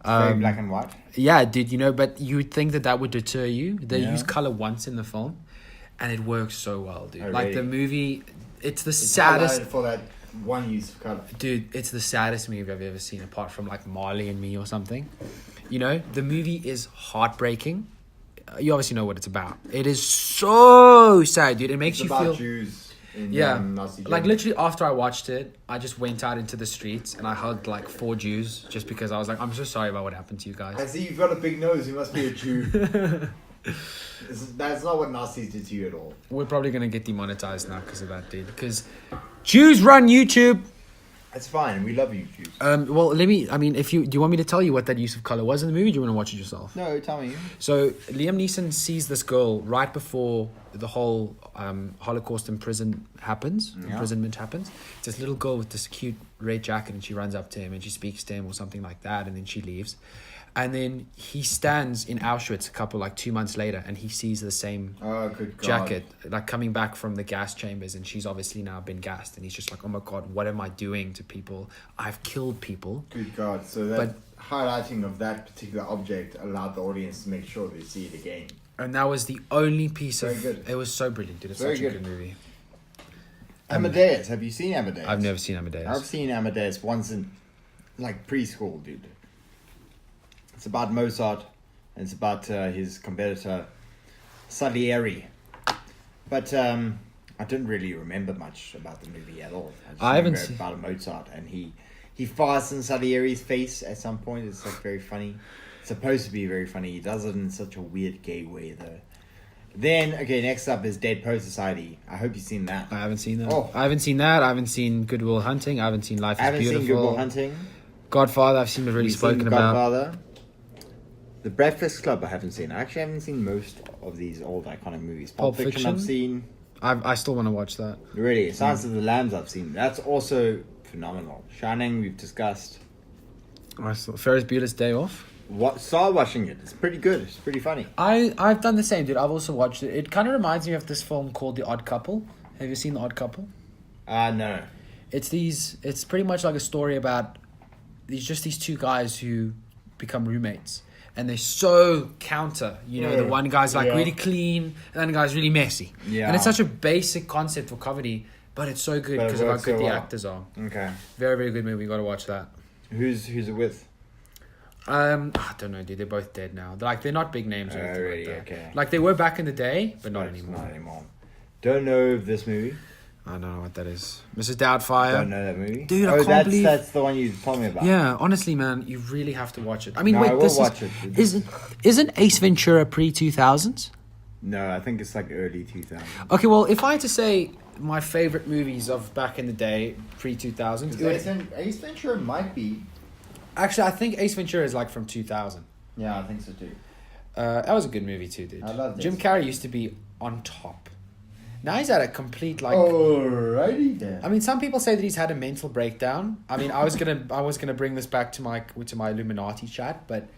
Speaker 2: Very black and white.
Speaker 1: Yeah, dude, but you would think that would deter you. They
Speaker 2: Yeah.
Speaker 1: use color once in the film, and it works so well, dude.
Speaker 2: Oh,
Speaker 1: Like,
Speaker 2: really?
Speaker 1: the movie, it's the
Speaker 2: It's
Speaker 1: saddest...
Speaker 2: highlighted for that one use of color.
Speaker 1: Dude, it's the saddest movie I've ever seen, apart from, like, Marley and Me or something. You know, the movie is heartbreaking. You obviously know what it's about. It is so sad, dude. It makes
Speaker 2: It's
Speaker 1: you
Speaker 2: about
Speaker 1: feel...
Speaker 2: Jews. In,
Speaker 1: Yeah,
Speaker 2: Nazi
Speaker 1: like
Speaker 2: Germany.
Speaker 1: literally after I watched it, I just went out into the streets and I hugged like 4 Jews just because I was like, I'm so sorry about what happened to you
Speaker 2: I
Speaker 1: guys.
Speaker 2: see you've got a big nose. You must be a Jew. That's not what Nazis did to you at all.
Speaker 1: We're probably going to get demonetized now because of that, dude. Because Jews run YouTube.
Speaker 2: It's fine. We love YouTube.
Speaker 1: Well, do you want me to tell you what that use of color was in the movie? Or do you want to watch it yourself?
Speaker 2: No, tell me.
Speaker 1: So Liam Neeson sees this girl right before the whole Holocaust imprisonment happens. It's this little girl with this cute red jacket, and she runs up to him and she speaks to him or something like that, and then she leaves. And then he stands in Auschwitz 2 months later, and he sees the same jacket, like coming back from the gas chambers, and she's obviously now been gassed, and he's just like, oh my God, what am I doing to people? I've killed people.
Speaker 2: Good God. So that highlighting of that particular object allowed the audience to make sure they see it again.
Speaker 1: And that was the only piece
Speaker 2: Very good.
Speaker 1: It was so brilliant, dude. It's such a good movie.
Speaker 2: Amadeus. Have you seen Amadeus?
Speaker 1: I've never seen Amadeus.
Speaker 2: I've seen Amadeus once in preschool, dude. It's about Mozart, and it's about his competitor, Salieri. But I didn't really remember much about the movie at all. I haven't seen about Mozart, and he farts in Salieri's face at some point. It's like very funny. It's supposed to be very funny. He does it in such a weird gay way, though. Then, next up is Dead Poet Society. I hope you've seen that.
Speaker 1: I haven't seen that. I haven't seen that. I haven't seen Good Will Hunting. I haven't seen Life is Beautiful.
Speaker 2: I haven't seen Good Will Hunting.
Speaker 1: Godfather, I've seen already spoken about.
Speaker 2: Godfather. The Breakfast Club, I haven't seen. I actually haven't seen most of these old iconic movies. Pulp Fiction, I've seen.
Speaker 1: I still want to watch that.
Speaker 2: Really? Silence of the Lambs, I've seen. That's also phenomenal. Shining, we've discussed.
Speaker 1: Ferris Bueller's Day Off.
Speaker 2: Start watching it. It's pretty good. It's pretty funny.
Speaker 1: I've done the same, dude. I've also watched it. It kind of reminds me of this film called The Odd Couple. Have you seen The Odd Couple?
Speaker 2: No.
Speaker 1: It's pretty much like a story about these two guys who become roommates. And they're so counter, the one guy's really clean, and then the guy's really messy. Yeah. And it's such a basic concept for comedy, but it's so good because of how good the actors are. Okay. Very, very good movie. You got to watch that.
Speaker 2: Who's it with?
Speaker 1: I don't know, dude. They're both dead now. They're not big names or anything
Speaker 2: really?
Speaker 1: like that.
Speaker 2: Okay.
Speaker 1: Like they were back in the day, but not anymore.
Speaker 2: Not anymore. Don't know of this movie.
Speaker 1: I don't know what that is. Mrs. Doubtfire.
Speaker 2: Don't know that movie.
Speaker 1: Dude, I can't believe...
Speaker 2: that's the one you told me about.
Speaker 1: Yeah, honestly, man, you really have to watch it. I mean,
Speaker 2: I will watch it.
Speaker 1: Isn't Ace Ventura pre-2000s?
Speaker 2: No, I think it's like early 2000s.
Speaker 1: Okay, well, if I had to say my favorite movies of back in the day, pre-2000s...
Speaker 2: Ace Ventura might be...
Speaker 1: Actually, I think Ace Ventura is like from 2000.
Speaker 2: Yeah, I think so too.
Speaker 1: That was a good movie too, dude.
Speaker 2: I love this.
Speaker 1: Jim Carrey used to be on top. Now he's at a complete
Speaker 2: Alrighty then.
Speaker 1: I mean, some people say that he's had a mental breakdown. I mean, I was gonna bring this back to my Illuminati chat, but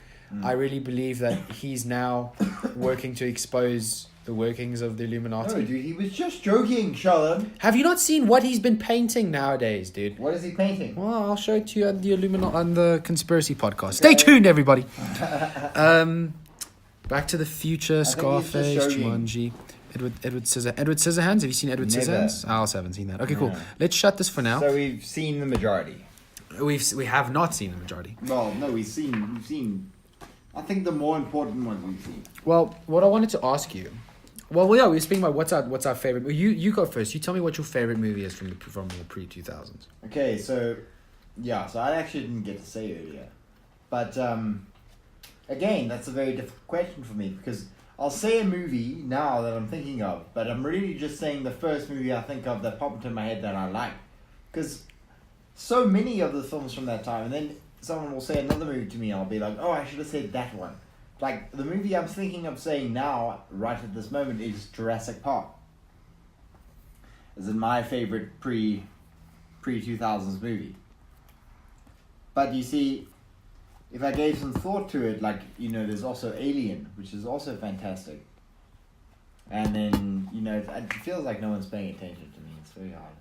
Speaker 1: I really believe that he's now working to expose the workings of the Illuminati.
Speaker 2: No, dude, he was just joking, Sheldon.
Speaker 1: Have you not seen what he's been painting nowadays, dude?
Speaker 2: What is he painting?
Speaker 1: Well, I'll show it to you on the on the Conspiracy Podcast. Okay. Stay tuned, everybody. Back to the Future, Scarface, Jumanji. Edward Scissorhands. Have you seen Edward Scissorhands? I also haven't seen that. Okay, cool. Let's shut this for now.
Speaker 2: So we've seen the majority.
Speaker 1: We have not seen the majority.
Speaker 2: Well, no, we've seen. I think the more important ones we've seen.
Speaker 1: Well, what I wanted to ask you. Well, yeah, we were speaking about what's our favorite. You go first. You tell me what your favorite movie is from the pre-2000s.
Speaker 2: Okay, so I actually didn't get to say earlier, but again, that's a very difficult question for me because. I'll say a movie now that I'm thinking of, but I'm really just saying the first movie I think of that popped into my head that I like. Because so many of the films from that time, and then someone will say another movie to me, and I'll be like, oh, I should have said that one. Like, the movie I'm thinking of saying now, right at this moment, is Jurassic Park. As in my favorite pre-2000s movie. But you see... If I gave some thought to it, there's also Alien, which is also fantastic. And then, it feels like no one's paying attention to me. It's very hard.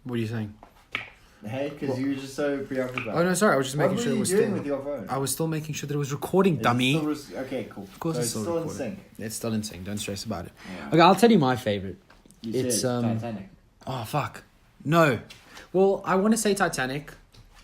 Speaker 1: What are you saying?
Speaker 2: Hey, because you were just so preoccupied.
Speaker 1: Oh, no, sorry. I was just making sure it was
Speaker 2: still... What were you doing with your phone?
Speaker 1: I was still making sure that it was recording, dummy.
Speaker 2: Okay, cool.
Speaker 1: Of course,
Speaker 2: so
Speaker 1: it's still
Speaker 2: in sync.
Speaker 1: It's still in sync. Don't stress about it. Yeah. Okay, I'll tell you my favorite.
Speaker 2: It's Titanic.
Speaker 1: Oh, fuck. No. Well, I want to say Titanic...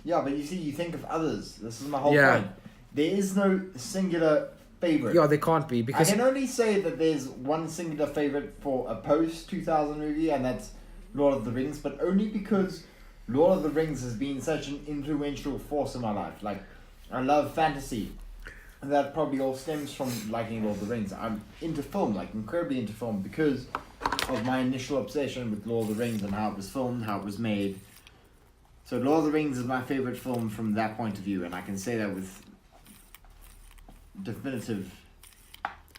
Speaker 2: Yeah, but you see, you think of others. This is my whole point. There is no singular favorite.
Speaker 1: Yeah, there can't be because
Speaker 2: I can only say that there's one singular favorite for a post-2000 movie, and that's Lord of the Rings. But only because Lord of the Rings has been such an influential force in my life. Like, I love fantasy, and that probably all stems from liking Lord of the Rings. I'm into film, incredibly into film, because of my initial obsession with Lord of the Rings and how it was filmed, how it was made. So Lord of the Rings is my favorite film from that point of view, and I can say that with definitive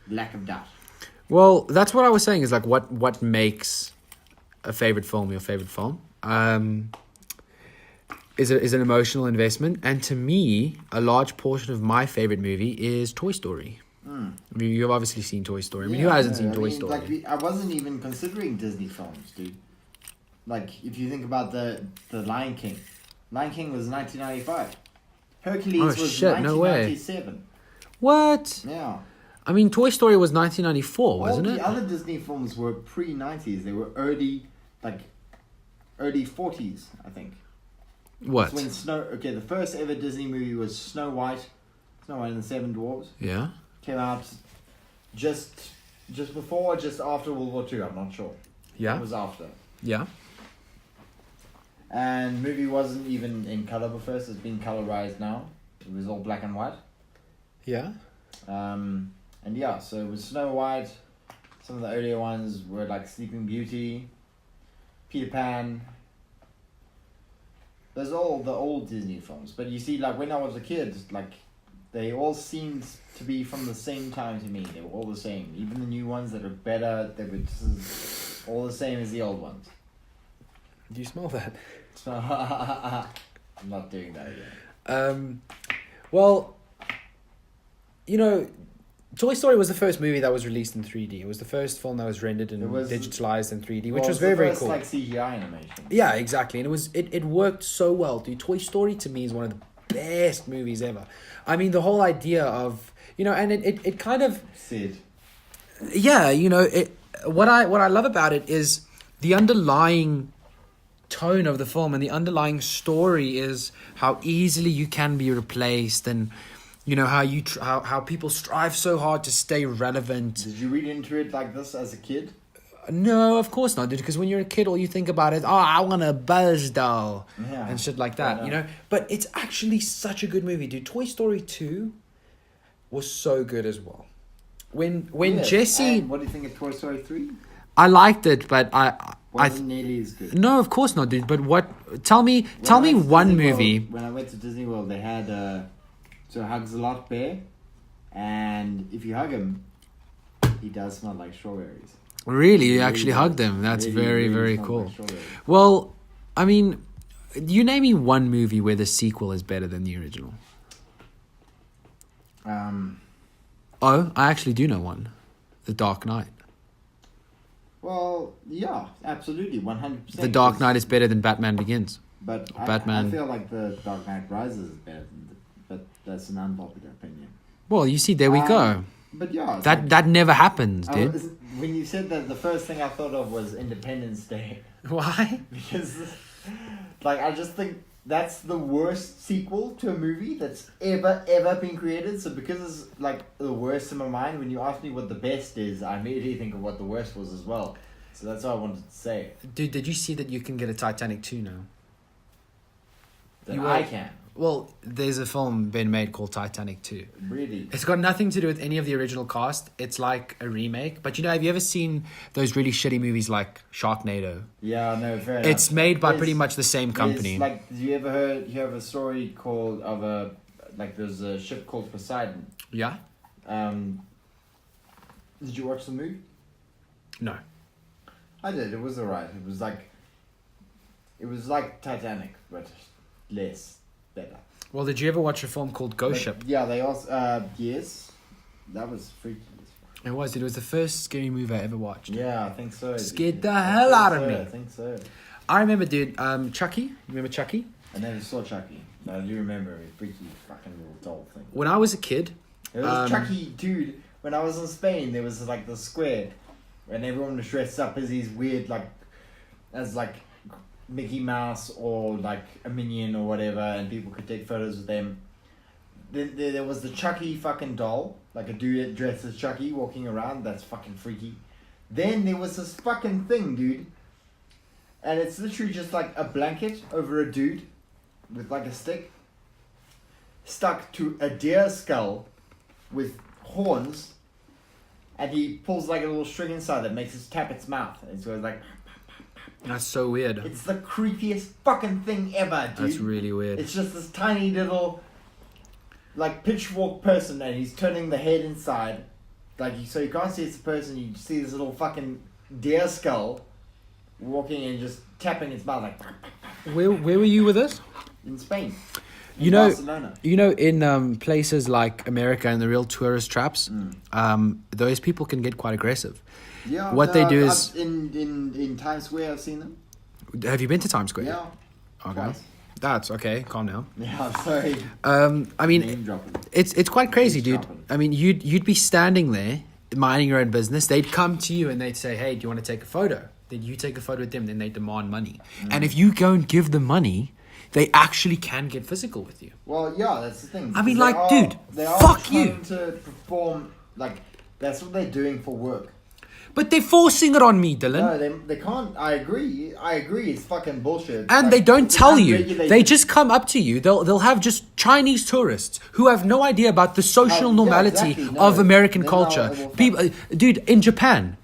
Speaker 2: lack of doubt.
Speaker 1: Well, that's what I was saying, is like what makes a favorite film your favorite film. Is an emotional investment, and to me, a large portion of my favorite movie is Toy Story. I mean, you've obviously seen Toy Story. I mean, who hasn't seen Toy Story?
Speaker 2: I wasn't even considering Disney films, dude. Like, if you think about the Lion King. Lion King was 1995. Hercules was 1997.
Speaker 1: What?
Speaker 2: Yeah.
Speaker 1: I mean, Toy Story was 1994, wasn't it?
Speaker 2: All the other Disney films were pre-90s. They were early 40s, I think.
Speaker 1: What?
Speaker 2: That's when the first ever Disney movie was Snow White and the Seven Dwarfs.
Speaker 1: Yeah.
Speaker 2: Came out just before or just after World War II, I'm not sure.
Speaker 1: Yeah.
Speaker 2: It was after.
Speaker 1: Yeah.
Speaker 2: And movie wasn't even in color before, it's been colorized now. It was all black and white.
Speaker 1: Yeah.
Speaker 2: And yeah, so it was Snow White. Some of the earlier ones were like Sleeping Beauty, Peter Pan. Those are all the old Disney films. But you see, like, when I was a kid, like, they all seemed to be from the same time to me. They were all the same. Even the new ones that are better, they were just all the same as the old ones.
Speaker 1: Do you smell that?
Speaker 2: I'm not doing that again.
Speaker 1: Well, you know, Toy Story was the first movie that was released in 3D. It was the first film that was rendered and digitalized in 3D, which was very, very cool.
Speaker 2: Like CGI animation.
Speaker 1: Yeah, exactly. And it worked so well, dude. Toy Story to me is one of the best movies ever. I mean, the whole idea of, you know, and it kind of...
Speaker 2: Sid.
Speaker 1: Yeah, you know, what I love about it is the underlying tone of the film, and the underlying story is how easily you can be replaced, and you know how people strive so hard to stay relevant.
Speaker 2: Did you read into it like this as a kid?
Speaker 1: No, of course not, dude. Because when you're a kid, all you think about is, I want a Buzz doll and shit like that, you know. But it's actually such a good movie, dude. Toy Story 2 was so good as well. When Jesse,
Speaker 2: and what do you think of Toy Story 3?
Speaker 1: I liked it, but
Speaker 2: wasn't nearly as good.
Speaker 1: No, of course not, dude. But tell me one movie.
Speaker 2: When I went to Disney World, they had so Hugs a Lot bear, and if you hug him, he does smell like strawberries.
Speaker 1: Really, you actually hugged him. That's very, very cool. Well, I mean, you name me one movie where the sequel is better than the original. Oh, I actually do know one. The Dark Knight.
Speaker 2: Well, yeah, absolutely, 100%.
Speaker 1: The Dark Knight is better than Batman Begins.
Speaker 2: But
Speaker 1: Batman.
Speaker 2: I feel like the Dark Knight Rises is better but that's an unpopular opinion.
Speaker 1: Well, you see, there we go.
Speaker 2: But yeah,
Speaker 1: that never happens, dude.
Speaker 2: When you said that, the first thing I thought of was Independence Day.
Speaker 1: Why?
Speaker 2: Because, like, I just think that's the worst sequel to a movie that's ever been created. So because it's like the worst in my mind, when you ask me what the best is, I immediately think of what the worst was as well. So that's what I wanted to say.
Speaker 1: Dude, did you see that you can get a Titanic 2 now?
Speaker 2: I can.
Speaker 1: Well, there's a film been made called Titanic 2.
Speaker 2: Really?
Speaker 1: It's got nothing to do with any of the original cast. It's like a remake. But, you know, have you ever seen those really shitty movies like Sharknado?
Speaker 2: Yeah, no, fair enough.
Speaker 1: It's made by pretty much the same company.
Speaker 2: Like, did you ever you have a story called there's a ship called Poseidon?
Speaker 1: Yeah?
Speaker 2: Did you watch the movie?
Speaker 1: No.
Speaker 2: I did. It was alright. It was like Titanic, but less better.
Speaker 1: Well, did you ever watch a film called Ghost Ship?
Speaker 2: Yeah, they also yes, that was freaky.
Speaker 1: It was. It was the first scary movie I ever watched.
Speaker 2: Yeah, I think so.
Speaker 1: Scared the hell out of me.
Speaker 2: I think so.
Speaker 1: I remember, dude. Chucky. You remember Chucky?
Speaker 2: I never saw Chucky, but I do remember a freaky fucking little doll thing.
Speaker 1: When I was a kid,
Speaker 2: it was Chucky, dude. When I was in Spain, there was like the square, and everyone was dressed up as these weird as Mickey Mouse or like a minion or whatever, and people could take photos with them. Then there was the Chucky fucking doll, like a dude dressed as Chucky walking around. That's fucking freaky. Then there was this fucking thing, dude, and it's literally just like a blanket over a dude with like a stick stuck to a deer skull with horns, and he pulls like a little string inside that makes it tap its mouth. And so it's like...
Speaker 1: That's so weird.
Speaker 2: It's the creepiest fucking thing ever, dude.
Speaker 1: That's really weird.
Speaker 2: It's just this tiny little, like, pitchfork person, and he's turning the head inside. Like, so you can't see it's a person, you see this little fucking deer skull walking and just tapping its mouth, like...
Speaker 1: Where were you with this?
Speaker 2: In Spain.
Speaker 1: Barcelona. In places like America and the real tourist traps, those people can get quite aggressive.
Speaker 2: Yeah.
Speaker 1: What they do is
Speaker 2: in Times Square, I've seen them.
Speaker 1: Have you been to Times Square?
Speaker 2: Yeah.
Speaker 1: Okay.
Speaker 2: Twice.
Speaker 1: That's okay. Calm down.
Speaker 2: Yeah, sorry.
Speaker 1: I mean, it's quite crazy, dude. I mean, you'd be standing there minding your own business. They'd come to you and they'd say, "Hey, do you want to take a photo?" Then you take a photo with them. Then they demand money. And if you go and give them money, they actually can get physical with you.
Speaker 2: Well, yeah, that's the thing.
Speaker 1: I mean, like, dude, fuck you.
Speaker 2: To perform, like, that's what they're doing for work.
Speaker 1: But they're forcing it on me, Dylan.
Speaker 2: No, they can't. I agree. It's fucking bullshit.
Speaker 1: And
Speaker 2: like,
Speaker 1: they don't tell you. They just come up to you. They'll have just Chinese tourists who have no idea about the social normality of American culture. People, dude, in Japan,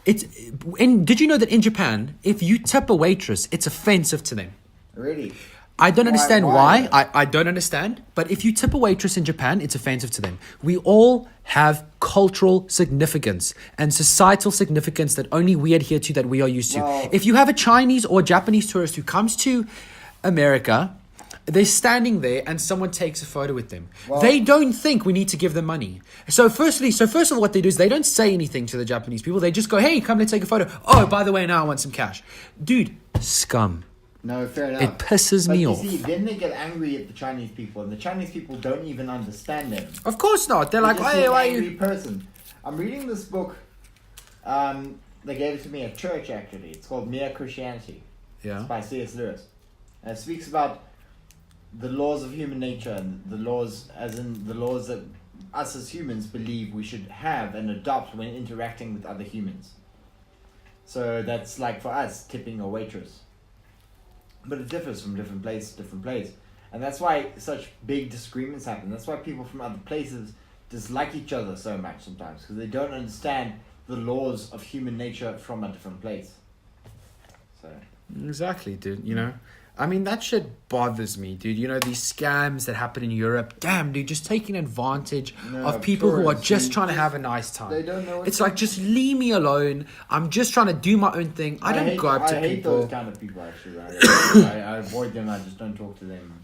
Speaker 1: did you know that in Japan, if you tip a waitress, it's offensive to them?
Speaker 2: Really?
Speaker 1: I don't understand why. I don't understand. But if you tip a waitress in Japan, it's offensive to them. We all have cultural significance and societal significance that only we adhere to, that we are used to.
Speaker 2: Well,
Speaker 1: if you have a Chinese or Japanese tourist who comes to America, they're standing there and someone takes a photo with them.
Speaker 2: Well,
Speaker 1: they don't think we need to give them money. So first of all, what they do is they don't say anything to the Japanese people. They just go, "Hey, come, let's take a photo. Oh, by the way, now I want some cash." Dude, scum.
Speaker 2: No, fair enough.
Speaker 1: It pisses me off.
Speaker 2: See, then they get angry at the Chinese people, and the Chinese people don't even understand them.
Speaker 1: Of course not. They're like,
Speaker 2: "Hey,
Speaker 1: why
Speaker 2: angry
Speaker 1: you?"
Speaker 2: person. I'm reading this book. They gave it to me at church. Actually, it's called Mere Christianity.
Speaker 1: Yeah.
Speaker 2: It's by C.S. Lewis, and it speaks about the laws of human nature and the laws, as in the laws that us as humans believe we should have and adopt when interacting with other humans. So that's like for us tipping a waitress. But it differs from different place to different place. And that's why such big disagreements happen. That's why people from other places dislike each other so much sometimes. Because they don't understand the laws of human nature from a different place. So.
Speaker 1: Exactly, dude. You know? I mean, that shit bothers me, dude. You know, these scams that happen in Europe. Damn, dude, just taking advantage of people who are just trying to have a nice time.
Speaker 2: They don't know.
Speaker 1: It's like, just leave me alone. I'm just trying to do my own thing. I don't go up to people.
Speaker 2: I hate those kind of people, actually. I avoid them. I just don't talk to them.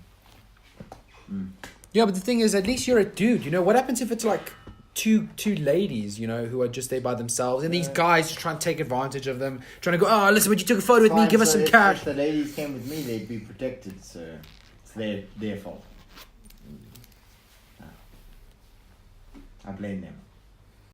Speaker 1: Yeah, but the thing is, at least you're a dude. You know, what happens if it's like two ladies, you know, who are just there by themselves, and these guys just trying to take advantage of them, trying to go, "Oh, listen, but you took a photo with me, give us some cash."
Speaker 2: If the ladies came with me, they'd be protected, so it's their fault. I blame them.